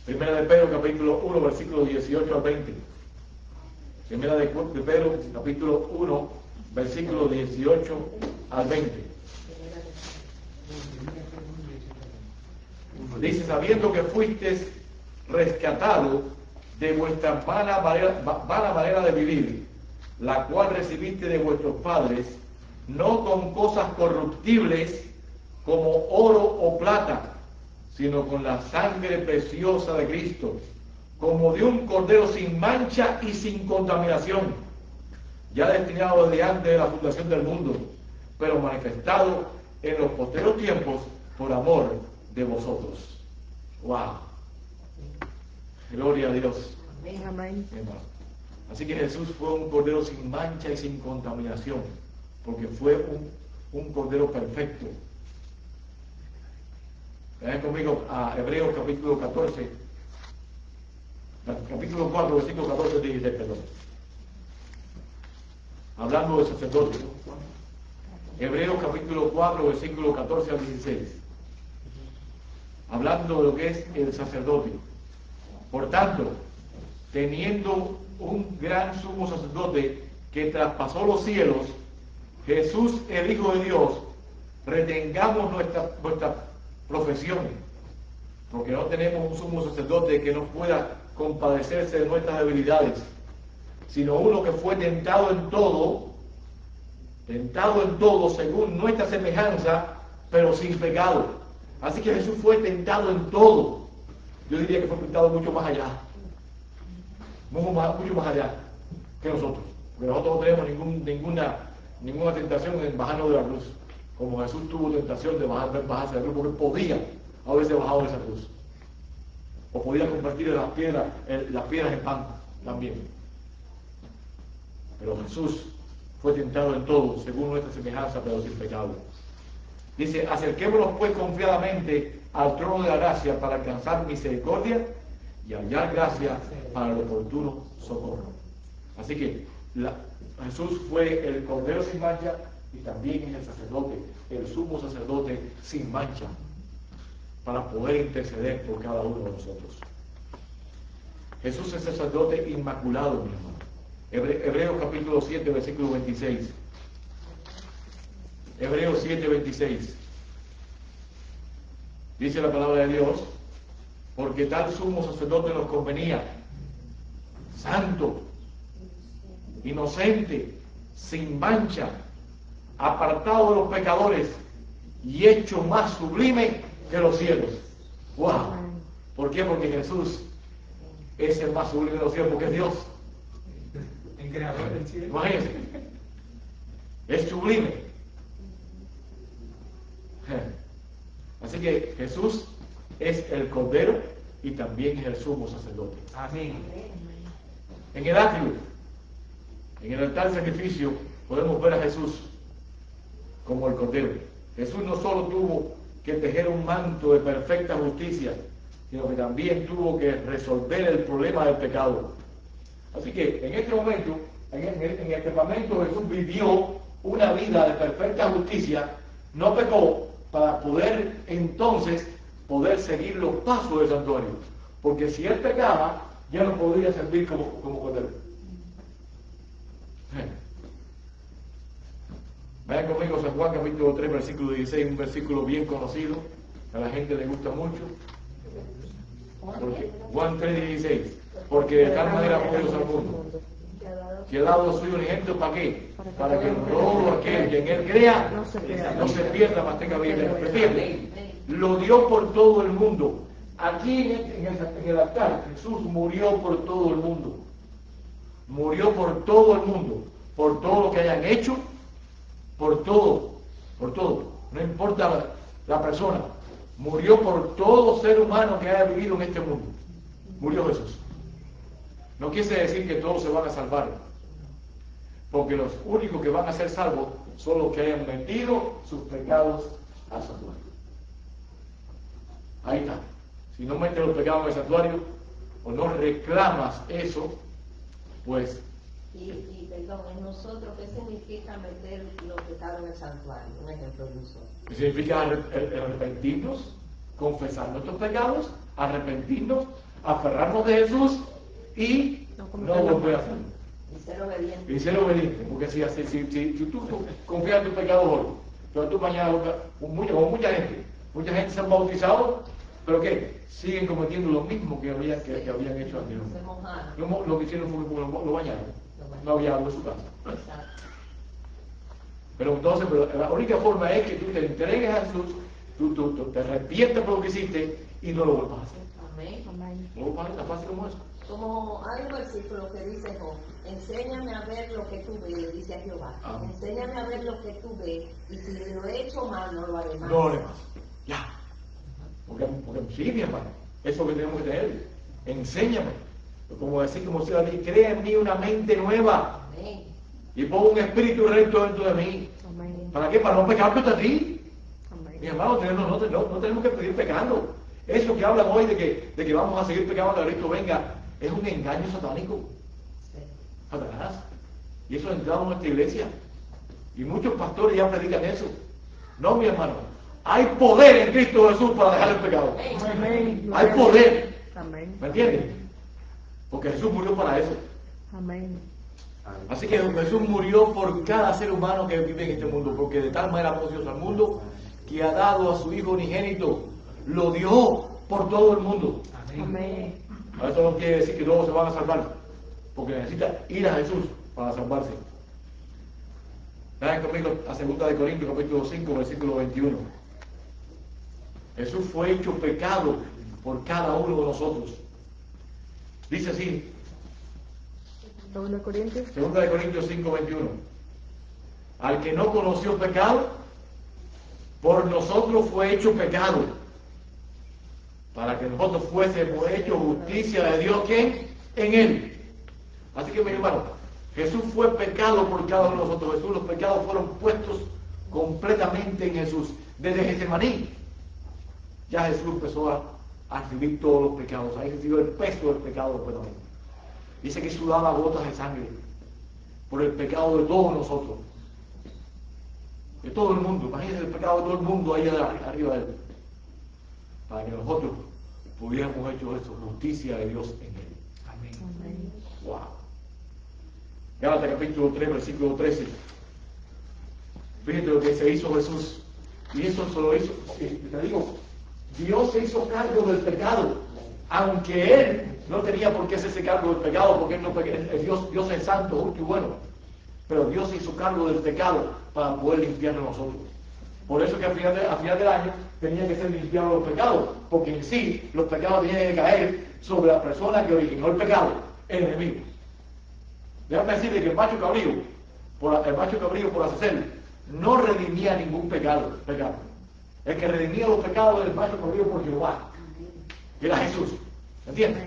Speaker 1: Primera de Pedro, capítulo 1, versículo 18 al 20. Primera de Pedro, capítulo 1, versículo 18 al 20. Dice, sabiendo que fuisteis rescatado de vuestra vana manera de vivir, la cual recibiste de vuestros padres, no con cosas corruptibles como oro o plata, sino con la sangre preciosa de Cristo, como de un cordero sin mancha y sin contaminación, ya destinado desde antes de la fundación del mundo, pero manifestado en los posteriores tiempos por amor de vosotros. ¡Wow! Gloria a Dios.
Speaker 3: Amén.
Speaker 1: Hermano. Así que Jesús fue un cordero sin mancha y sin contaminación, porque fue un cordero perfecto. Vayan conmigo a Hebreos capítulo 14, capítulo 4, versículo 14 al 16, perdón. Hablando del sacerdote. Hebreos capítulo 4, versículo 14 al 16. Hablando de lo que es el sacerdote. Por tanto, teniendo un gran sumo sacerdote que traspasó los cielos, Jesús, el Hijo de Dios, retengamos nuestra profesión, porque no tenemos un sumo sacerdote que no pueda compadecerse de nuestras debilidades, sino uno que fue tentado en todo según nuestra semejanza, pero sin pecado. Así que Jesús fue tentado en todo. Yo diría que fue tentado mucho más allá, mucho más allá que nosotros, porque nosotros no tenemos ninguna tentación en bajarnos de la cruz, como Jesús tuvo tentación de bajarse de la cruz, porque podía haberse bajado de esa cruz, o podía convertir las piedras en pan también. Pero Jesús fue tentado en todo, según nuestra semejanza, pero sin pecado. Dice, acerquémonos pues confiadamente al trono de la gracia para alcanzar misericordia y hallar gracia para el oportuno socorro. Así que Jesús fue el cordero sin mancha y también es el sacerdote, el sumo sacerdote sin mancha, para poder interceder por cada uno de nosotros. Jesús es el sacerdote inmaculado, mi hermano. Hebreos capítulo 7, versículo 26. Hebreos 7, 26. Dice la palabra de Dios, porque tal sumo sacerdote nos convenía, santo, inocente, sin mancha, apartado de los pecadores y hecho más sublime que los cielos. ¡Wow! ¿Por qué? Porque Jesús es el más sublime de los cielos, porque es Dios.
Speaker 4: El creador del cielo.
Speaker 1: Imagínense. Es sublime. Así que Jesús es el Cordero y también es el sumo sacerdote.
Speaker 4: Amén.
Speaker 1: En el atrio, En el altar de sacrificio podemos ver a Jesús como el Cordero. Jesús no solo tuvo que tejer un manto de perfecta justicia, sino que también tuvo que resolver el problema del pecado. Así que en este momento, en este momento Jesús vivió una vida de perfecta justicia, no pecó, para poder entonces seguir los pasos del santuario. Porque si él pecaba, ya no podría servir como Cordero. Vayan conmigo a San Juan capítulo 3, versículo 16, un versículo bien conocido, a la gente le gusta mucho. Porque, Juan 3, 16, porque de tal manera amó Dios al mundo, que ha dado a su Hijo unigénito, ¿para qué? Para que todo aquel que en él crea no se pierda, mas tenga vida eterna. Lo dio por todo el mundo. Aquí en el altar, Jesús murió por todo el mundo. Murió por todo el mundo, por todo lo que hayan hecho, por todo, no importa la persona, murió por todo ser humano que haya vivido en este mundo. Murió Jesús. No quiere decir que todos se van a salvar, porque los únicos que van a ser salvos son los que hayan metido sus pecados al santuario. Ahí está. Si no metes los pecados en el santuario o no reclamas eso, pues...
Speaker 3: Y perdón, en nosotros, ¿qué significa meter los pecados en el santuario? Un ejemplo de uso.
Speaker 1: ¿Qué significa arrepentirnos? Confesar nuestros pecados, arrepentirnos, aferrarnos de Jesús y no volver a hacerlo.
Speaker 3: Y ser obediente.
Speaker 1: Y ser obediente, porque si tú confías en tus pecados hoy, pero tú mañana, mucha gente se han bautizado, pero ¿qué? Siguen cometiendo lo mismo que habían hecho antes. Lo que hicieron fue que lo bañaron. No había agua en su casa.
Speaker 3: Exacto.
Speaker 1: Pero entonces, la única forma es que tú te entregues a Jesús, tú te arrepientes por lo que hiciste y no lo vuelvas a hacer.
Speaker 3: Amén.
Speaker 1: No lo vuelvas a hacer, tan fácil como eso.
Speaker 3: Como hay un versículo que dice, enséñame a ver lo que tú ves, dice a Jehová.
Speaker 1: Amén.
Speaker 3: Enséñame a ver lo que tú ves, y si lo he hecho mal, no lo haré más.
Speaker 1: No lo haré más. Ya. Porque sí, mi hermano, eso es lo que tenemos que tener. Enséñame. Como decir, como si David, crea en mí una mente nueva.
Speaker 3: Amén.
Speaker 1: Y ponga un espíritu recto dentro de mí.
Speaker 3: Amén.
Speaker 1: ¿Para qué? Para no pecar contra ti.
Speaker 3: Amén.
Speaker 1: Mi hermano, no tenemos que seguir pecando. Eso que hablan hoy de que vamos a seguir pecando hasta que Cristo venga, es un engaño satánico.
Speaker 3: Sí.
Speaker 1: Satanás. Y eso ha entrado en nuestra iglesia. Y muchos pastores ya predican eso. No, mi hermano. Hay poder en Cristo Jesús para dejar el pecado.
Speaker 3: Amén.
Speaker 1: Hay poder.
Speaker 5: Amén.
Speaker 1: ¿Me entiendes? Porque Jesús murió para eso.
Speaker 5: Amén.
Speaker 1: Así que Jesús murió por cada ser humano que vive en este mundo, porque de tal manera amó Dios al mundo que ha dado a su Hijo unigénito, lo dio por todo el mundo.
Speaker 5: Amén.
Speaker 1: Eso no quiere decir que todos se van a salvar, porque necesita ir a Jesús para salvarse. Vayan conmigo a 2 Corintios capítulo 5, versículo 21. Jesús fue hecho pecado por cada uno de nosotros. Dice así,
Speaker 5: 2 Corintios.
Speaker 1: 2 Corintios 5, 21. Al que no conoció pecado, por nosotros fue hecho pecado, para que nosotros fuésemos hechos justicia de Dios, ¿quién? En él. Así que, mi hermano, Jesús fue pecado por cada uno de nosotros. Jesús, los pecados fueron puestos completamente en Jesús. Desde Getsemaní, ya Jesús empezó a recibir todos los pecados. Ahí recibió el peso del pecado completamente. Dice que sudaba gotas de sangre por el pecado de todos nosotros, de todo el mundo. Imagínense el pecado de todo el mundo ahí arriba de él, para que nosotros pudiéramos hecho eso, justicia de Dios en él.
Speaker 5: Amén.
Speaker 1: Wow. Gálatas capítulo 3, versículo 13. Fíjate lo que se hizo Jesús. Y eso se lo hizo, te digo, Dios se hizo cargo del pecado, aunque Él no tenía por qué hacerse cargo del pecado, porque Dios es santo, justo y bueno. Pero Dios se hizo cargo del pecado para poder limpiarnos nosotros. Por eso que al final del año tenía que ser limpiados los pecados, porque en sí los pecados tenían que caer sobre la persona que originó el pecado, el enemigo. Déjame decirle que el macho cabrío, por hacer, no redimía ningún pecado. El que redimía los pecados del macho cabrío por Jehová, que era Jesús. ¿Entiendes?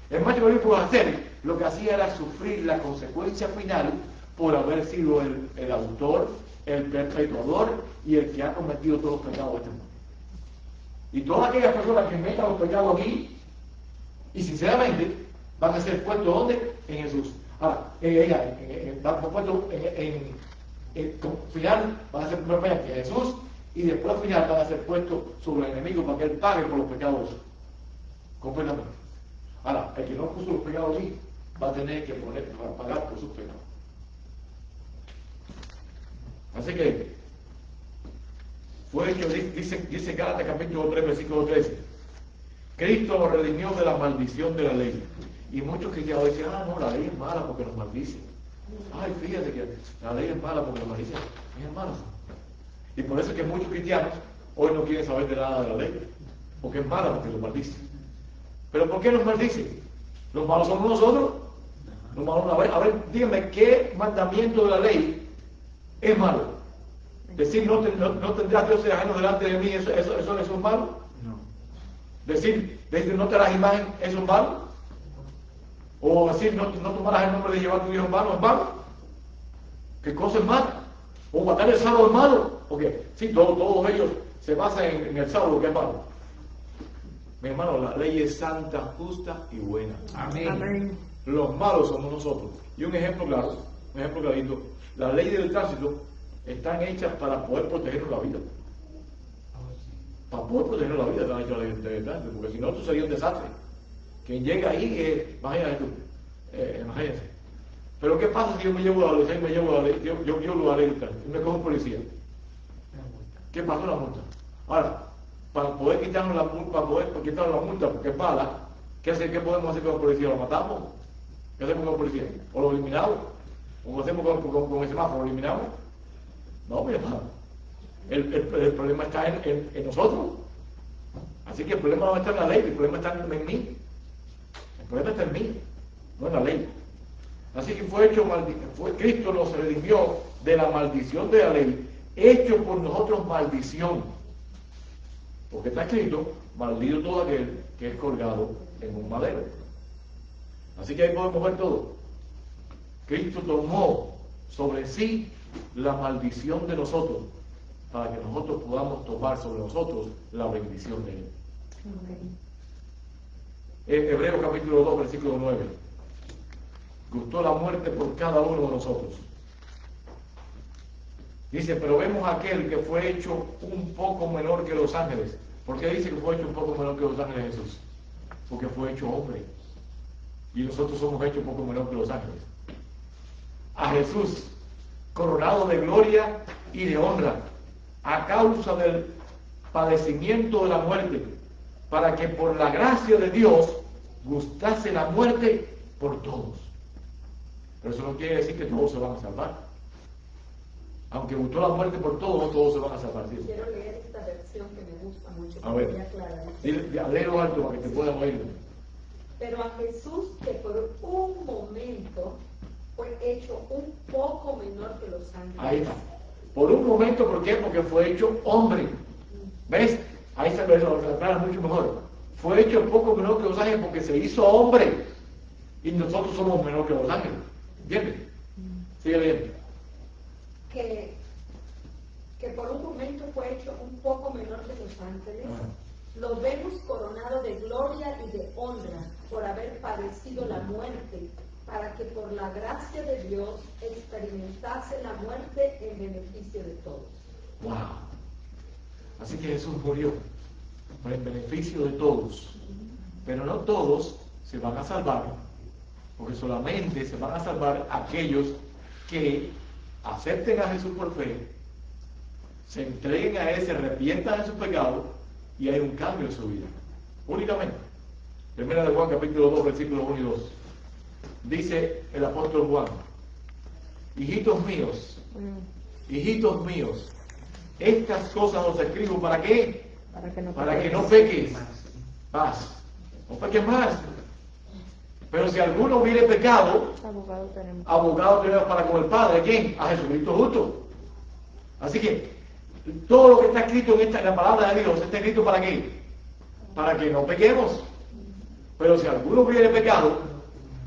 Speaker 1: El macho cabrío por hacer, lo que hacía era sufrir la consecuencia final por haber sido el autor, el perpetuador y el que ha cometido todos los pecados de este mundo. Y todas aquellas personas que metan los pecados aquí, y sinceramente, van a ser puestos ¿dónde? En Jesús. Ahora, van a ser puestos como final, van a ser primero en Jesús, y después al final van a ser puestos sobre el enemigo para que él pague por los pecados completamente. Ahora, el que no puso los pecados aquí, va a tener que pagar por sus pecados. Así que, fue hecho, dice Gálatas capítulo 3, versículo 13. Cristo nos redimió de la maldición de la ley. Y muchos cristianos dicen, no, la ley es mala porque nos maldice. Ay, fíjate que la ley es mala porque nos maldice. Es mala. Y por eso es que muchos cristianos hoy no quieren saber de nada de la ley. Porque es mala porque nos maldice. ¿Pero por qué nos maldice? ¿Los malos somos nosotros? Los malos, a ver, díganme, ¿qué mandamiento de la ley es malo? Decir, no tendrás dioses ajenos delante de mí, ¿eso es malo?
Speaker 2: No.
Speaker 1: Decir, no te harás imagen, ¿eso es malo? O decir, no tomarás el nombre de Jehová tu Dios en vano, ¿es malo? ¿Qué cosa es malo? O matar el sábado es malo. Porque sí, todos ellos se basan en el sábado, que es malo. Mi hermano, la ley es santa, justa y buena.
Speaker 4: Amén.
Speaker 5: Amén.
Speaker 1: Los malos somos nosotros. Y un ejemplo claro, un ejemplo clarito, la ley del tránsito están hechas para poder protegernos la vida. Para poder protegernos la vida están hechas las leyes del tránsito, porque si no, esto sería un desastre. Quien llega ahí, imagínate tú, imagínate. Pero ¿qué pasa si yo me llevo la ley, yo lo ley del tránsito, y me cojo un policía? ¿Qué pasó la multa? Ahora, para poder quitarnos la multa, porque es mala, ¿qué podemos hacer con el policía? ¿Lo matamos? ¿Qué hacemos con el policía? ¿O lo eliminamos? ¿O lo hacemos con el semáforo? ¿Lo eliminamos? No, mi hermano. El problema está en nosotros. Así que el problema no está en la ley, el problema está en mí. El problema está en mí, no en la ley. Así que Cristo nos redimió de la maldición de la ley, hecho por nosotros maldición. Porque está escrito, maldito todo aquel que es colgado en un madero. Así que ahí podemos ver todo. Cristo tomó sobre sí la maldición de nosotros, para que nosotros podamos tomar sobre nosotros la bendición de Él. Hebreos capítulo 2, versículo 9. Gustó la muerte por cada uno de nosotros. Dice, pero vemos a aquel que fue hecho un poco menor que los ángeles. ¿Por qué dice que fue hecho un poco menor que los ángeles Jesús? Porque fue hecho hombre. Y nosotros somos hechos un poco menor que los ángeles. A Jesús, coronado de gloria y de honra, a causa del padecimiento de la muerte, para que por la gracia de Dios gustase la muerte por todos. Pero eso no quiere decir que todos se van a salvar. Aunque gustó la muerte por todos, no todos se van a salvar. ¿Sí?
Speaker 6: Quiero leer esta versión que me gusta mucho.
Speaker 1: A ver, léelo alto para que te puedan oír.
Speaker 6: Pero a Jesús, que por un momento fue hecho un poco menor que los ángeles.
Speaker 1: Ahí está. Por un momento, ¿por qué? Porque fue hecho hombre. ¿Ves? Ahí se lo aclara mucho mejor. Fue hecho un poco menor que los ángeles porque se hizo hombre. Y nosotros somos menor que los ángeles. ¿Entiendes? Sigue leyendo.
Speaker 6: Que por un momento fue hecho un poco menor que los ángeles, lo vemos coronado de gloria y de honra por haber padecido la muerte, para que por la gracia de Dios experimentase la muerte en beneficio de todos.
Speaker 1: ¡Wow! Así que Jesús murió por el beneficio de todos. Pero no todos se van a salvar, porque solamente se van a salvar aquellos que acepten a Jesús por fe, se entreguen a Él, se arrepientan de sus pecados y hay un cambio en su vida. Únicamente. Primera de Juan capítulo 2, versículos 1 y 2. Dice el apóstol Juan, hijitos míos, estas cosas os escribo ¿para qué? Para que no peques más. No peques más. Pero si alguno hubiere pecado, abogado tenemos para con el Padre. ¿Quién? A Jesucristo justo. Así que todo lo que está escrito en la palabra de Dios está escrito ¿para qué? Para que no pequemos. Pero si alguno hubiere pecado,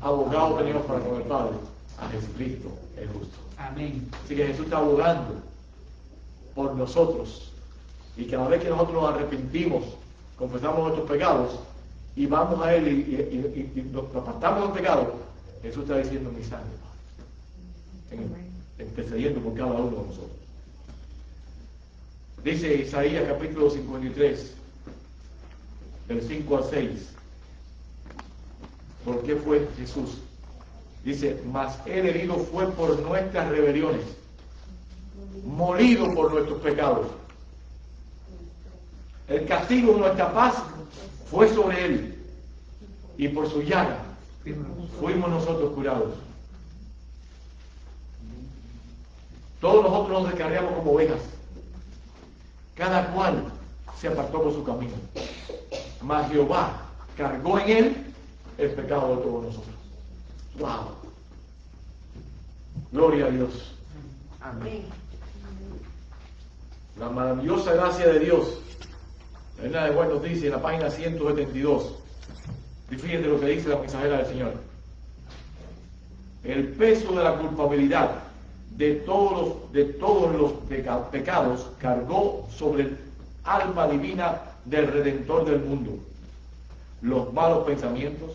Speaker 1: abogado tenemos para con el Padre, a Jesucristo es justo.
Speaker 4: Amén.
Speaker 1: Así que Jesús está abogando por nosotros. Y cada vez que nosotros nos arrepentimos, confesamos nuestros pecados y vamos a Él y nos apartamos del pecado, Jesús está diciendo mi sangre, intercediendo por cada uno de nosotros. Dice Isaías capítulo 53, del 5 al 6. ¿Por qué fue Jesús? Dice, mas Él herido fue por nuestras rebeliones, molido por nuestros pecados. El castigo de nuestra paz fue sobre Él, y por su llaga fuimos nosotros curados. Todos nosotros nos descarriamos como ovejas, cada cual se apartó por su camino, mas Jehová cargó en Él el pecado de todos nosotros. ¡Wow! Gloria a Dios.
Speaker 6: Amén.
Speaker 1: La maravillosa gracia de Dios. La Reina de Buenos dice en la página 172. Y fíjense lo que dice la mensajera del Señor. El peso de la culpabilidad de todos los pecados cargó sobre el alma divina del Redentor del mundo. Los malos pensamientos,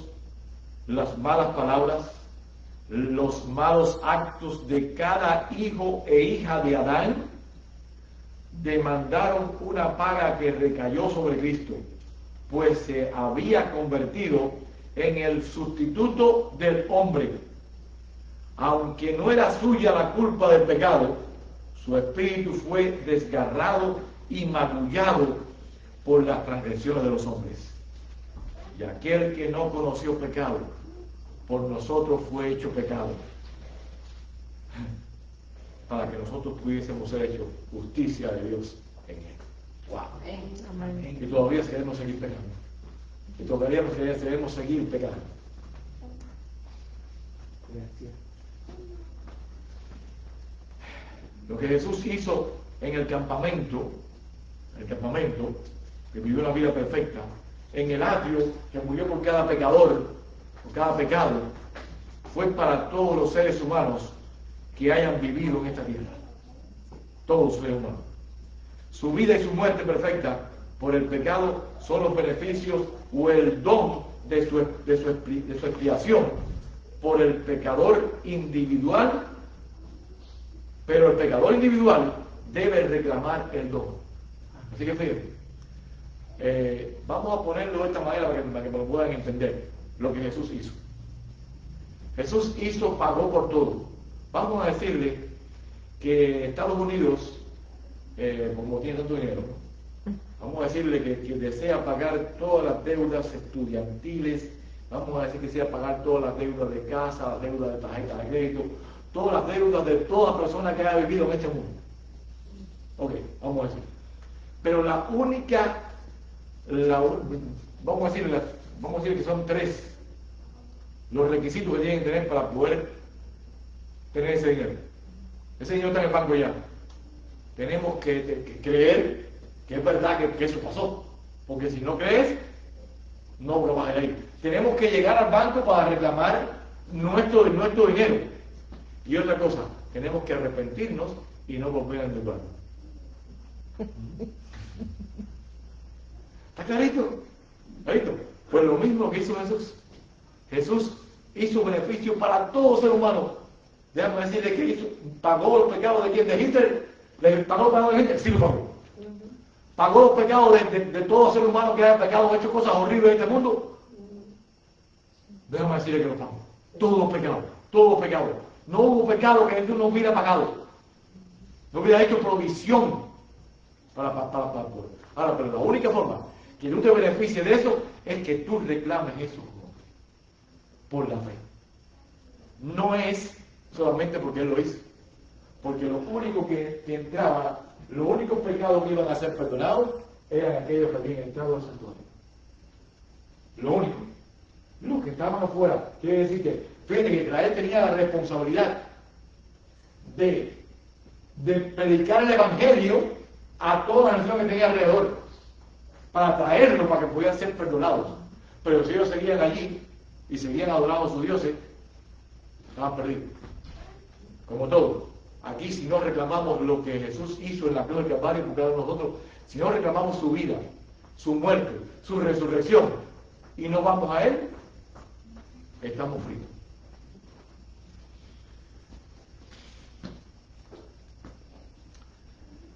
Speaker 1: las malas palabras, los malos actos de cada hijo e hija de Adán demandaron una paga que recayó sobre Cristo, pues se había convertido en el sustituto del hombre. Aunque no era suya la culpa del pecado, su espíritu fue desgarrado y magullado por las transgresiones de los hombres. Y aquel que no conoció pecado, por nosotros fue hecho pecado, para que nosotros pudiésemos ser hechos justicia de Dios en él. ¡Wow!
Speaker 5: Amén.
Speaker 1: Y todavía queremos seguir pecando. Y todavía queremos seguir pecando.
Speaker 2: Gracias.
Speaker 1: Lo que Jesús hizo en el campamento, que vivió una vida perfecta, en el atrio, que murió por cada pecador, por cada pecado, fue para todos los seres humanos que hayan vivido en esta tierra. Todos los seres humanos. Su vida y su muerte perfecta por el pecado son los beneficios o el don de su expiación por el pecador individual, pero el pecador individual debe reclamar el don. Así que fíjense, vamos a ponerlo de esta manera para que lo puedan entender lo que Jesús hizo. Jesús pagó por todo. Vamos a decirle que Estados Unidos, como tiene tanto dinero, vamos a decirle que desea pagar todas las deudas estudiantiles, vamos a decir que desea pagar todas las deudas de casa, las deudas de tarjeta de crédito, todas las deudas de toda persona que haya vivido en este mundo. Ok, vamos a decir. Pero vamos a decir que son 3 los requisitos que tienen que tener para poder tener ese dinero. Ese dinero está en el banco ya. Tenemos que creer que es verdad que eso pasó. Porque si no crees, no lo vas a ir. Tenemos que llegar al banco para reclamar nuestro dinero. Y otra cosa, tenemos que arrepentirnos y no volver a endeudarnos. ¿Está clarito? ¿Clarito? Pues lo mismo que hizo Jesús. Jesús hizo beneficio para todo ser humano. Déjame decirle que pagó los pecados de quién, de Hitler. ¿Pagó los pecados de Hitler? Sí lo pagó. ¿Pagó los pecados de todo ser humano que haya pecado o hecho cosas horribles en este mundo? Déjame decirle que lo pagó. Todos los pecados. No hubo pecado que Jesús no hubiera pagado. No hubiera hecho provisión para poder. Ahora, pero la única forma que tú te beneficies de eso es que tú reclames eso por la fe. No es solamente porque Él lo hizo. Porque lo único que entraba, los únicos pecados que iban a ser perdonados eran aquellos que habían entrado al santuario. Lo único. Los que estaban afuera, quiere decir que, fíjate que Israel tenía la responsabilidad de predicar el Evangelio a toda la nación que tenía alrededor, para traerlos, para que pudieran ser perdonados. Pero si ellos seguían allí y seguían adorando a sus dioses, estaban perdidos. como todo. Aquí si no reclamamos lo que Jesús hizo en la cruz del Calvario por cada uno de nosotros, si no reclamamos su vida, su muerte, su resurrección, y no vamos a Él, estamos fritos.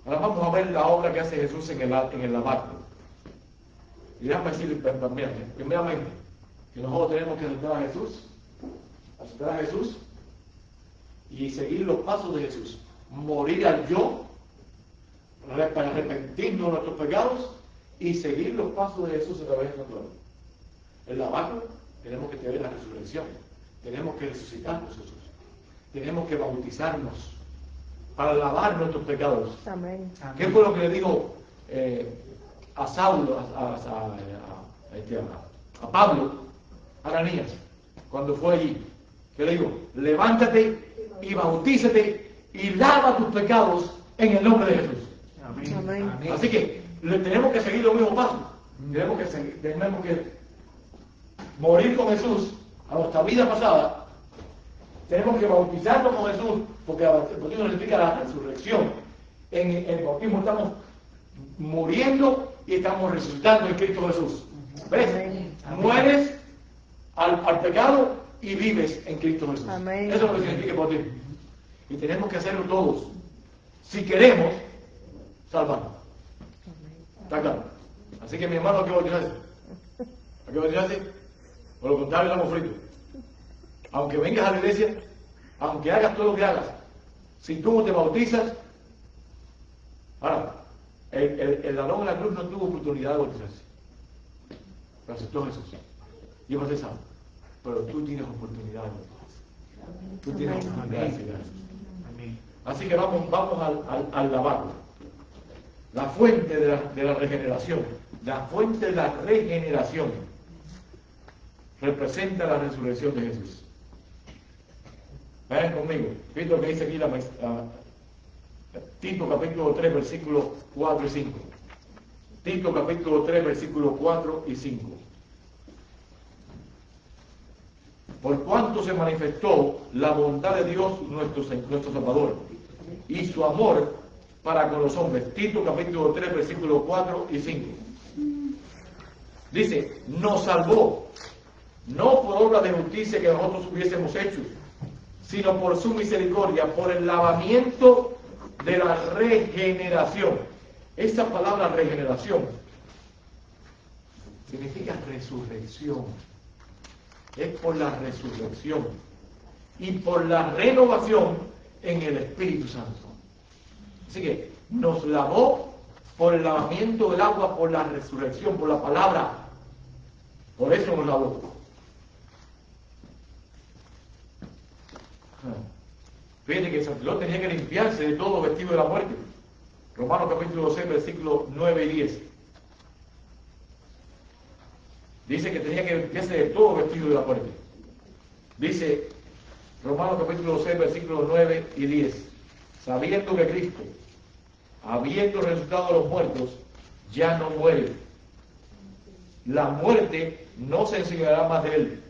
Speaker 1: Ahora vamos a ver la obra que hace Jesús en el lavacro. Y déjame decir primeramente que nosotros tenemos que aceptar a Jesús y seguir los pasos de Jesús. Morir al yo, para arrepentirnos de nuestros pecados y seguir los pasos de Jesús a través de nuestro vida. El lavacro, tenemos que tener la resurrección, tenemos que resucitarnos Jesús, tenemos que bautizarnos para lavar nuestros pecados.
Speaker 5: Amén.
Speaker 1: ¿Qué fue lo que le dijo a Saulo, a Pablo, a Ananías, cuando fue allí? ¿Qué le dijo? Levántate y bautízate y lava tus pecados en el nombre de Jesús.
Speaker 5: Amén.
Speaker 1: Así que tenemos que seguir los mismos pasos. Tenemos que morir con Jesús a nuestra vida pasada. Tenemos que bautizarnos con Jesús, porque el bautismo significa la resurrección. En el bautismo estamos muriendo y estamos resucitando en Cristo Jesús. ¿Ves?
Speaker 5: Amén.
Speaker 1: Mueres al pecado y vives en Cristo Jesús.
Speaker 5: Amén.
Speaker 1: Eso es lo que significa el bautismo. Y tenemos que hacerlo todos, si queremos salvarnos. ¿Está claro? Así que mi hermano, ¿a qué bautizarse? ¿A qué bautizarse? Por lo contrario, estamos fritos. Aunque vengas a la iglesia, aunque hagas todo lo que hagas, si tú no te bautizas, ahora, el ladrón en la cruz no tuvo oportunidad de bautizarse. Lo aceptó Jesús. Y va a ser salvo. Pero tú tienes oportunidad de bautizarse. Tú tienes oportunidad de seguir a Jesús. Así que vamos al lavacro. La fuente de la regeneración. La fuente de la regeneración representa la resurrección de Jesús. Vayan conmigo. Fíjate lo que dice aquí Tito capítulo 3, versículos 4 y 5. Tito capítulo 3, versículos 4 y 5. Por cuanto se manifestó la bondad de Dios nuestro Salvador y su amor para con los hombres. Tito capítulo 3, versículos 4 y 5. Dice, nos salvó, no por obra de justicia que nosotros hubiésemos hecho, sino por su misericordia, por el lavamiento de la regeneración. Esa palabra regeneración significa resurrección. Es por la resurrección y por la renovación en el Espíritu Santo. Así que nos lavó por el lavamiento del agua, por la resurrección, por la palabra. Por eso nos lavó. Fíjate que el sacerdote tenía que limpiarse de todo vestido de la muerte. Romanos capítulo 6, versículos 9 y 10. Dice que tenía que limpiarse de todo vestido de la muerte. Dice Romanos capítulo 6, versículos 9 y 10. Sabiendo que Cristo, habiendo resucitado a los muertos, ya no muere. La muerte no se enseñará más de él,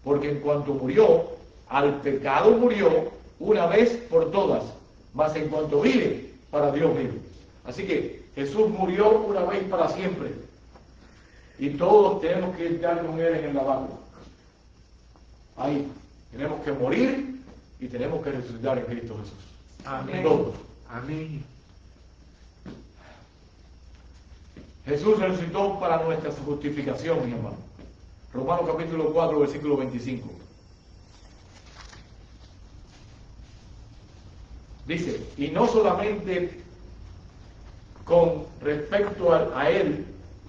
Speaker 1: porque en cuanto murió, al pecado murió una vez por todas, mas en cuanto vive, para Dios vive. Así que Jesús murió una vez para siempre, y todos tenemos que estar con Él en el lavacro. Ahí tenemos que morir y tenemos que resucitar en Cristo Jesús.
Speaker 2: Amén.
Speaker 1: Todos.
Speaker 2: Amén.
Speaker 1: Jesús resucitó para nuestra justificación, mi hermano. Romanos capítulo 4, versículo 25. Dice, y no solamente con respecto a él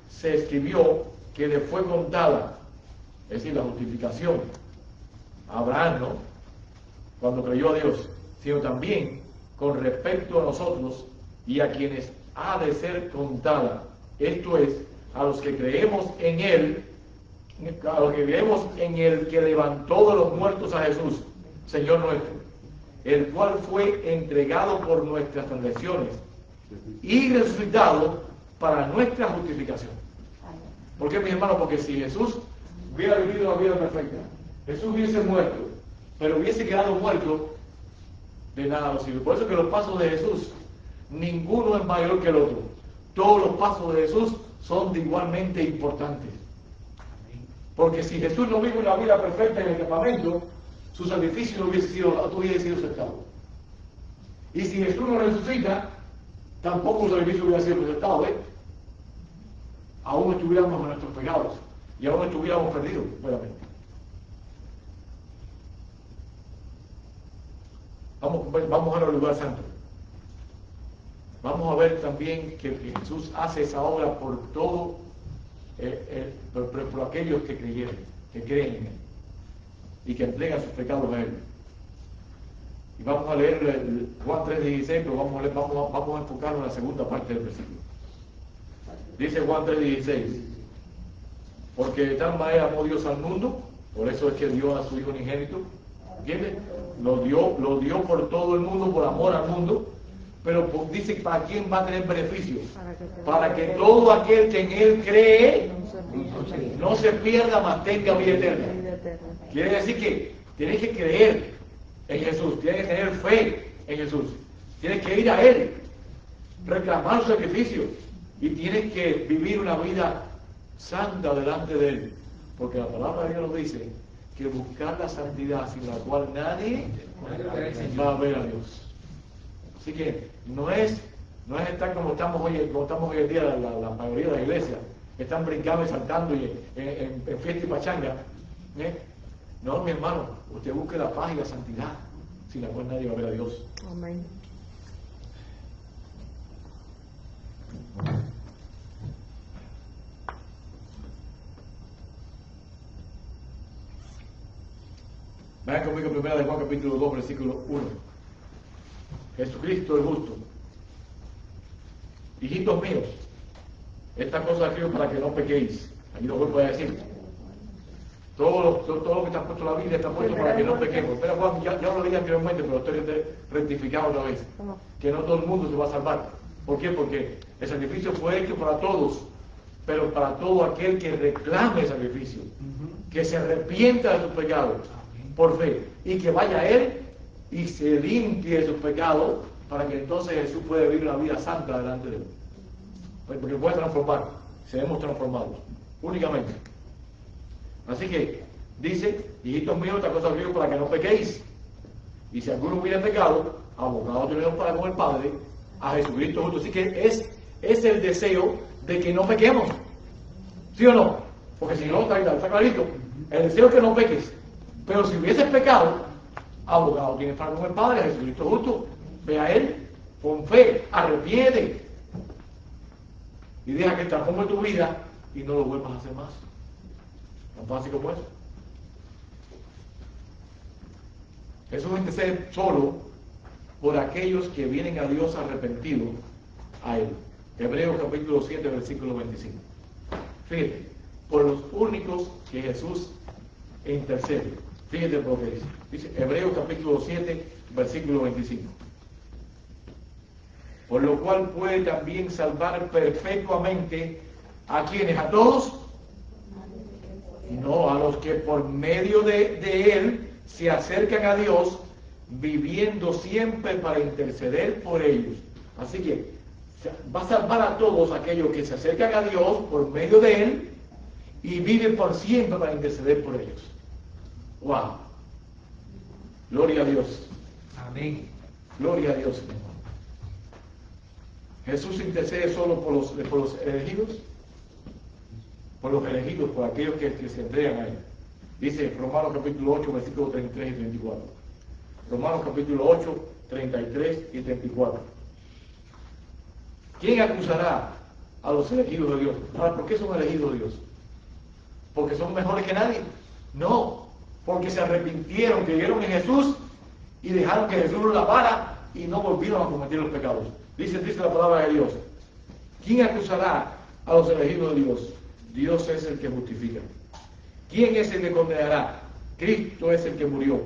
Speaker 1: se escribió que le fue contada, es decir, la justificación a Abraham, ¿no? Cuando creyó a Dios, sino también con respecto a nosotros y a quienes ha de ser contada. Esto es, a los que creemos en Él, a los que creemos en el que levantó de los muertos a Jesús, Señor nuestro, el cual fue entregado por nuestras transgresiones y resucitado para nuestra justificación. ¿Por qué, mis hermanos? Porque si Jesús hubiera vivido la vida perfecta, Jesús hubiese muerto, pero hubiese quedado muerto de nada nos sirve. Por eso que los pasos de Jesús, ninguno es mayor que el otro. Todos los pasos de Jesús son de igualmente importantes. Porque si Jesús no vive una vida perfecta en el campamento, su sacrificio no hubiese sido aceptado. Y si Jesús no resucita, tampoco su sacrificio hubiera sido aceptado, aún estuviéramos en nuestros pecados y aún estuviéramos perdidos, veramente. Vamos a al lugar santo. Vamos a ver también que Jesús hace esa obra por todo, por aquellos que creen en Él y que entregan sus pecados a Él. Y vamos a leer Juan 3:16, pero vamos a enfocarnos en la segunda parte del versículo. Dice Juan 3:16, porque de tal manera amó Dios al mundo, por eso es que dio a su Hijo unigénito, ¿entiendes? Lo dio por todo el mundo, por amor al mundo, pero dice, ¿para quién va a tener beneficios? Para que todo aquel que en Él cree no se pierda, mas tenga vida eterna. Quiere decir que tienes que creer en Jesús, tienes que tener fe en Jesús, tienes que ir a Él, reclamar su sacrificio y tienes que vivir una vida santa delante de Él, porque la palabra de Dios nos dice que buscar la santidad sin la cual nadie va a ver a Dios. Así que no es estar como estamos hoy en día, la mayoría de las iglesias están brincando y saltando y en fiesta y pachanga. No, mi hermano, usted busque la paz y la santidad, sin la cual nadie va a ver a Dios.
Speaker 5: Amén.
Speaker 1: Vean conmigo primera de Juan capítulo 2, versículo 1. Jesucristo el justo. Hijitos míos, esta cosa escribo para que no pequéis. Aquí lo vuelvo a decir. Todo lo que está puesto en la Biblia está puesto para que no pequemos. Espera, Juan, ya lo leí anteriormente, pero estoy rectificado otra vez. Que no todo el mundo se va a salvar. ¿Por qué? Porque el sacrificio fue hecho para todos, pero para todo aquel que reclame el sacrificio, que se arrepienta de sus pecados por fe y que vaya a Él y se limpie de sus pecados para que entonces Jesús pueda vivir una vida santa delante de Él. Porque puede transformar, seremos transformados únicamente. Así que dice, hijitos míos, esta cosa os digo para que no pequéis. Y si alguno hubiera pecado, abogado tenemos para con el Padre, a Jesucristo justo. Así que es el deseo de que no pequemos. ¿Sí o no? Porque si no, está clarito. El deseo es que no peques. Pero si hubieses pecado, abogado tienes para con el Padre, a Jesucristo justo. Ve a Él, con fe, arrepiente. Y deja que transforme tu vida y no lo vuelvas a hacer más. Tan fácil como eso. Jesús intercede solo por aquellos que vienen a Dios arrepentidos a Él. Hebreos capítulo 7, versículo 25. Fíjate, por los únicos que Jesús intercede. Fíjate por lo que dice. Dice Hebreos capítulo 7, versículo 25. Por lo cual puede también salvar perpetuamente a quienes, a todos, no, a los que por medio de Él se acercan a Dios, viviendo siempre para interceder por ellos. Así que va a salvar a todos aquellos que se acercan a Dios por medio de Él y viven por siempre para interceder por ellos. ¡Wow! Gloria a Dios.
Speaker 4: Amén.
Speaker 1: Gloria a Dios, mi hermano. Jesús intercede solo por los elegidos, por aquellos que se entregan a Él. Dice Romanos capítulo 8, versículos 33 y 34. Romanos capítulo 8, 33 y 34. ¿Quién acusará a los elegidos de Dios? Ahora, ¿por qué son elegidos de Dios? ¿Porque son mejores que nadie? No, porque se arrepintieron, creyeron en Jesús y dejaron que Jesús los lavara y no volvieron a cometer los pecados. Dice la palabra de Dios. ¿Quién acusará a los elegidos de Dios? Dios es el que justifica. ¿Quién es el que condenará? Cristo es el que murió,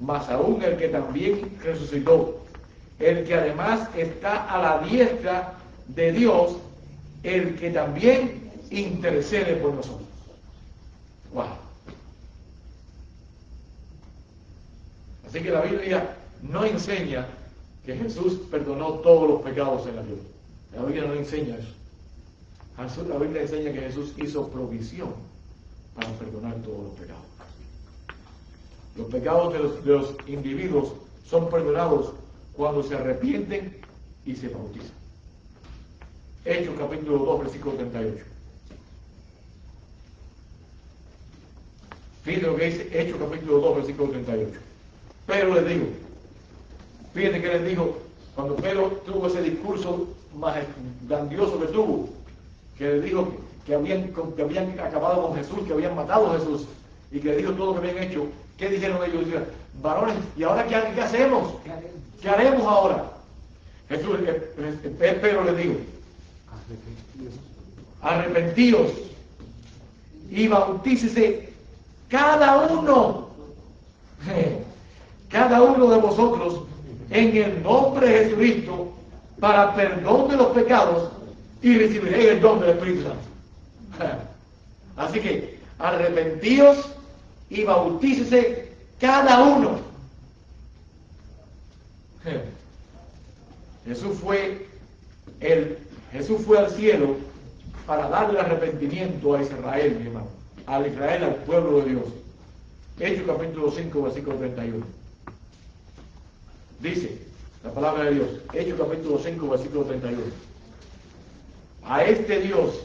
Speaker 1: mas aún el que también resucitó, el que además está a la diestra de Dios, el que también intercede por nosotros. ¡Wow! Así que la Biblia no enseña que Jesús perdonó todos los pecados en la Biblia. La Biblia no enseña eso. La Biblia enseña que Jesús hizo provisión para perdonar todos los pecados. Los pecados de los individuos son perdonados cuando se arrepienten y se bautizan. Hechos capítulo 2, versículo 38. Fíjense lo que dice Hechos capítulo 2, versículo 38. Pero les digo, fíjense que les dijo, cuando Pedro tuvo ese discurso más grandioso que tuvo, que les dijo que habían acabado con Jesús, que habían matado a Jesús, y que les dijo todo lo que habían hecho. ¿Qué dijeron ellos? Dijeron, varones, ¿y ahora qué hacemos? ¿Qué haremos ahora? Pedro les dijo, arrepentíos y bautícese cada uno de vosotros en el nombre de Jesucristo para perdón de los pecados y recibiréis el don del Espíritu Santo. Así que arrepentíos y bautícese cada uno. Jesús fue al cielo para darle arrepentimiento a Israel, mi hermano, al pueblo de Dios. Hechos capítulo 5, versículo 31. Dice la palabra de Dios, Hechos capítulo 5, versículo 31. A este Dios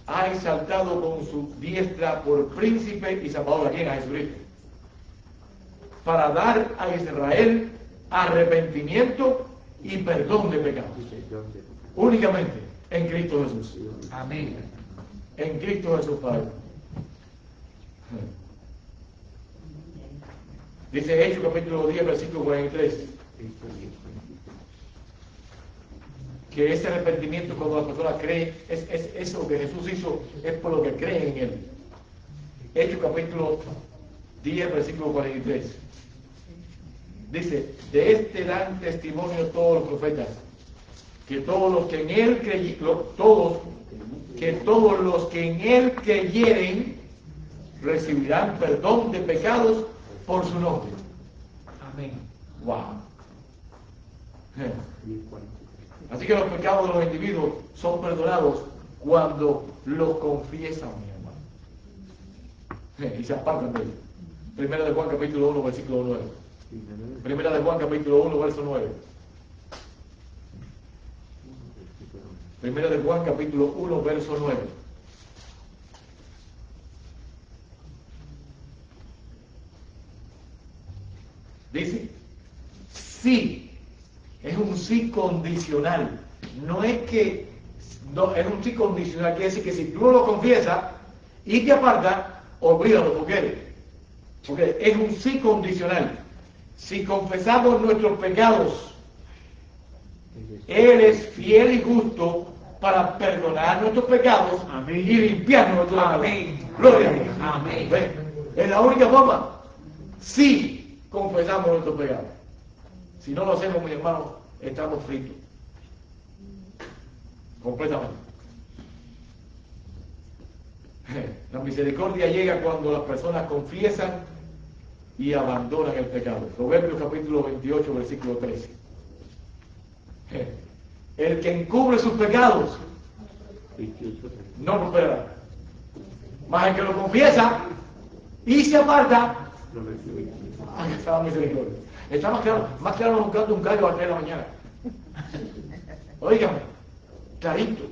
Speaker 1: ha exaltado con su diestra por príncipe y salvador, ¿a quién? A Jesucristo, para dar a Israel arrepentimiento y perdón de pecados. Únicamente en Cristo Jesús.
Speaker 4: Amén.
Speaker 1: En Cristo Jesús, Padre. Dice Hechos capítulo 10, versículo 43. Que ese arrepentimiento, cuando la persona cree, es eso que Jesús hizo, es por lo que cree en Él. Hechos capítulo 10, versículo 43. Dice, de este dan testimonio todos los profetas, que todos los que en Él todos los que en Él creyeren recibirán perdón de pecados por su nombre.
Speaker 4: Amén.
Speaker 1: Wow. Así que los pecados de los individuos son perdonados cuando los confiesan, mi hermano, y se apartan de ellos. Primera de Juan capítulo 1, versículo 9. Primera de Juan capítulo 1, verso 9. Primera de Juan capítulo 1, verso 9. Dice, sí. Es un sí condicional. No es que, no, es un sí condicional. Quiere decir que si tú no lo confiesas y te apartas, olvídalo, porque es un sí condicional. Si confesamos nuestros pecados, Él es fiel y justo para perdonar nuestros pecados. Amén. Y limpiarnos de toda maldad. Gloria a Dios. Amén. Es la única forma. Si confesamos nuestros pecados. Si no lo hacemos, mis hermanos, estamos fritos. Completamente. La misericordia llega cuando las personas confiesan y abandonan el pecado. Proverbios capítulo 28, versículo 13. El que encubre sus pecados no prosperará. Mas el que lo confiesa y se aparta, ahí está la misericordia. Está más claro buscando un gallo a las 3 de la mañana. Óigame, clarito.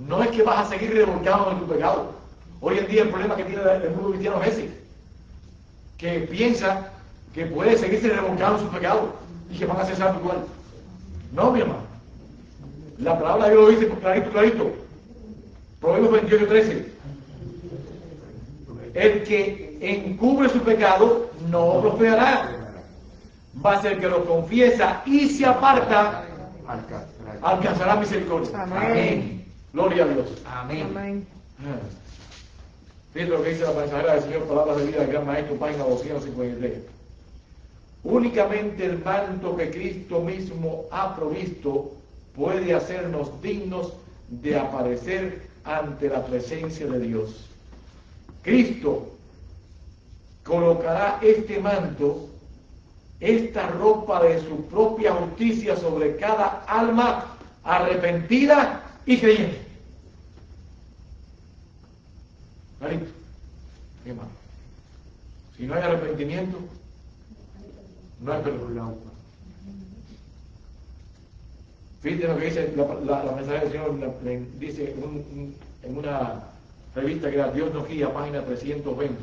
Speaker 1: No es que vas a seguir revolcado en tu pecado. Hoy en día el problema que tiene el mundo cristiano es ese. Que piensa que puede seguirse revolcando en su pecado y que van a ser salvos igual. No, mi hermano. La palabra de Dios lo dice clarito, clarito. Proverbios 28, 13. El que encubre su pecado no prosperará. Va a ser que lo confiesa y se aparta, alcanzará misericordia.
Speaker 5: Amén.
Speaker 1: Amén. Gloria a Dios.
Speaker 4: Amén.
Speaker 5: Amén.
Speaker 1: Fíjate lo que dice la mensajera del Señor, palabras de vida del gran maestro, página 253. Únicamente el manto que Cristo mismo ha provisto puede hacernos dignos de aparecer ante la presencia de Dios. Cristo colocará este manto esta ropa de su propia justicia sobre cada alma arrepentida y creyente. Clarito, mi hermano. Si no hay arrepentimiento, no hay perdón. Fíjate lo que dice la mensaje del Señor, dice en una revista que era Dios nos guía, página 320.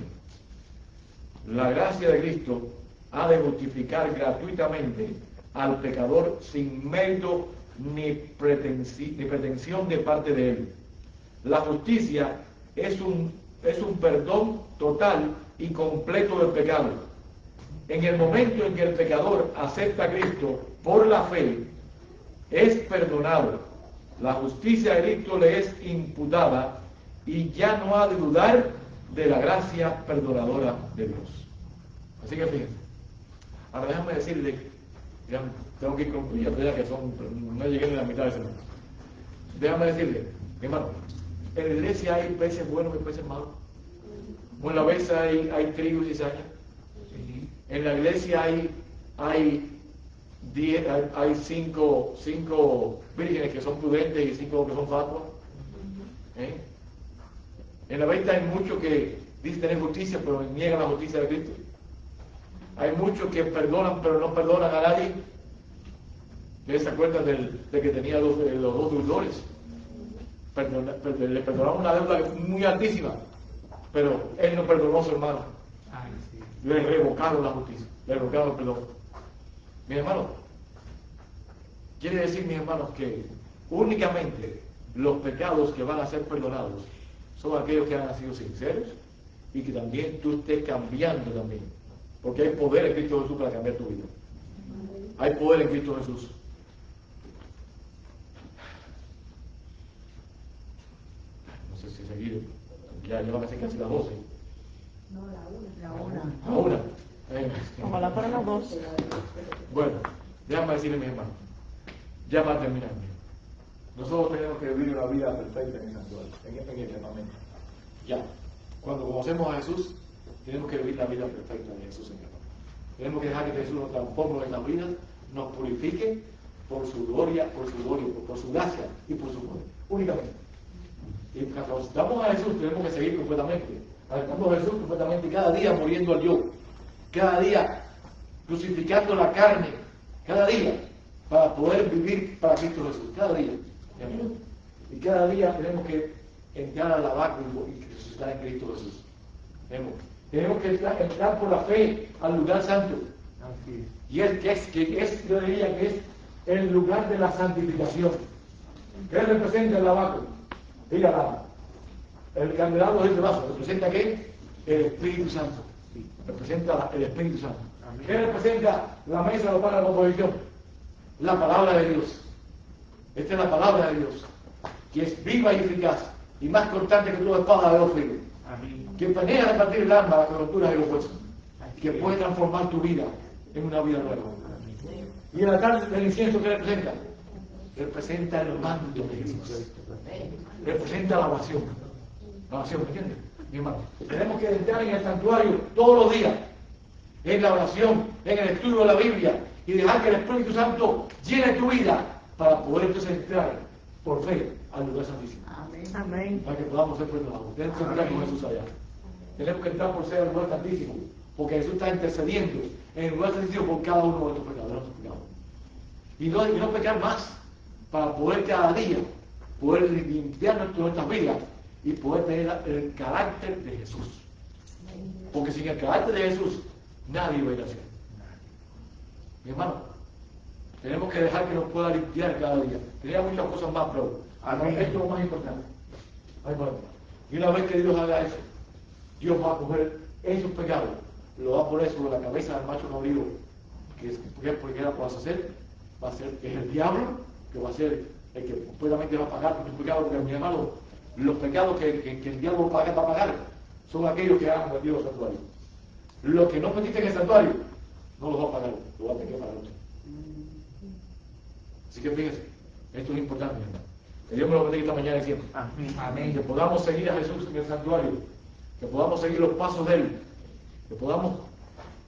Speaker 1: La gracia de Cristo ha de justificar gratuitamente al pecador sin mérito ni pretensión de parte de él. La justicia es un perdón total y completo del pecado. En el momento en que el pecador acepta a Cristo por la fe, es perdonado. La justicia de Cristo le es imputada y ya no ha de dudar de la gracia perdonadora de Dios. Así que fíjense. Ahora déjame decirle, ya tengo que ir concluyendo ya que no llegué ni a la mitad de semana. Déjame decirle, mi hermano, en la iglesia hay peces buenos y peces malos. En la mesa hay trigo y cizaña. En la iglesia hay 5 vírgenes que son prudentes y 5 que son fatuas. En la venta hay muchos que dicen tener justicia pero niegan la justicia de Cristo. Hay muchos que perdonan pero no perdonan a nadie. ¿Ustedes se acuerdan de que tenía los 2 deudores? Le perdonaron una deuda muy altísima, pero él no perdonó a su hermano.
Speaker 4: Ay, sí.
Speaker 1: Le revocaron la justicia, le revocaron el perdón. Mis hermanos, quiere decir, mis hermanos, que únicamente los pecados que van a ser perdonados son aquellos que han sido sinceros y que también tú estés cambiando también. Porque hay poder en Cristo Jesús para cambiar tu vida. Hay poder en Cristo Jesús. No sé si seguir, ya van a ser casi las 12.
Speaker 3: No, la una.
Speaker 1: Ahora.
Speaker 5: Ojalá fueran las 2.
Speaker 1: Bueno, déjame decirle, mi hermano, ya para terminar, nosotros tenemos que vivir una vida perfecta en el santuario, en el campamento. Ya, cuando conocemos a Jesús, tenemos que vivir la vida perfecta de Jesús en el campamento. Tenemos que dejar que Jesús nos transforme en nuestra vida, nos purifique por su gloria, por su gracia y por su poder, únicamente. Y cuando estamos a Jesús, tenemos que seguir completamente, aceptando a Jesús completamente, cada día muriendo al yo, cada día crucificando la carne, cada día, para poder vivir para Cristo Jesús, cada día. Y cada día tenemos que entrar al lavacro y resucitar en Cristo Jesús. Tenemos que entrar por la fe al lugar santo. Y yo diría que es el lugar de la santificación. ¿Qué representa el lavacro? Mira, el candelabro de este vaso, ¿representa qué? El Espíritu Santo. Representa el Espíritu Santo. ¿Qué representa la mesa de los panes de la proposición? La palabra de Dios. Esta es la palabra de Dios, que es viva y eficaz, y más cortante que toda espada de 2 filos, que planea repartir el alma, las coyunturas y los huesos, que puede transformar tu vida en una vida nueva. Y el altar del incienso, ¿qué representa? Representa el manto de Jesús. Representa la oración. La oración, ¿me entiendes? Mi hermano, tenemos que entrar en el santuario todos los días, en la oración, en el estudio de la Biblia, y dejar que el Espíritu Santo llene tu vida para poder entonces entrar por fe al lugar santísimo.
Speaker 5: Amén.
Speaker 1: Para que podamos ser perdonados. Tenemos que entrar con Jesús allá. Tenemos que entrar por ser al lugar santísimo, porque Jesús está intercediendo en el lugar santísimo por cada uno de nuestros pecados. Y no pecar más, para poder cada día poder limpiar nuestras vidas y poder tener el carácter de Jesús. Porque sin el carácter de Jesús, nadie va a ir al cielo. Mi hermano, tenemos que dejar que nos pueda limpiar cada día. Tenía muchas cosas más, pero esto es lo más importante. Y una vez que Dios haga eso, Dios va a coger esos pecados, lo va a poner sobre la cabeza del macho cabrío, que es porque era por hacer, va a ser es el diablo, que va a ser el que completamente va a pagar por tus pecados, porque mi hermano, los pecados que el diablo va a pagar son aquellos que han metido el santuario. Los que no metiste en el santuario, no los va a pagar, lo va a tener que pagar usted. Así que fíjense, esto es importante, hermano. Que Dios me lo bendiga esta mañana y siempre.
Speaker 4: Amén.
Speaker 1: Que podamos seguir a Jesús en el santuario, que podamos seguir los pasos de Él, que podamos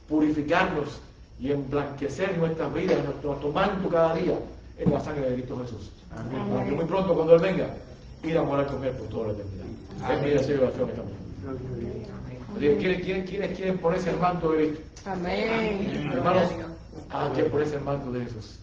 Speaker 1: purificarnos y emblanquecer nuestras vidas, nuestro manto cada día en la sangre de Cristo Jesús.
Speaker 2: Amén.
Speaker 1: Para que muy pronto, cuando Él venga, ir a morar con Él por toda la eternidad. Es mi deseo y oración esta mañana. ¿Quiénes quieren ponerse el manto de Cristo?
Speaker 5: Amén.
Speaker 1: Hermanos, hay que ponerse el manto de Jesús.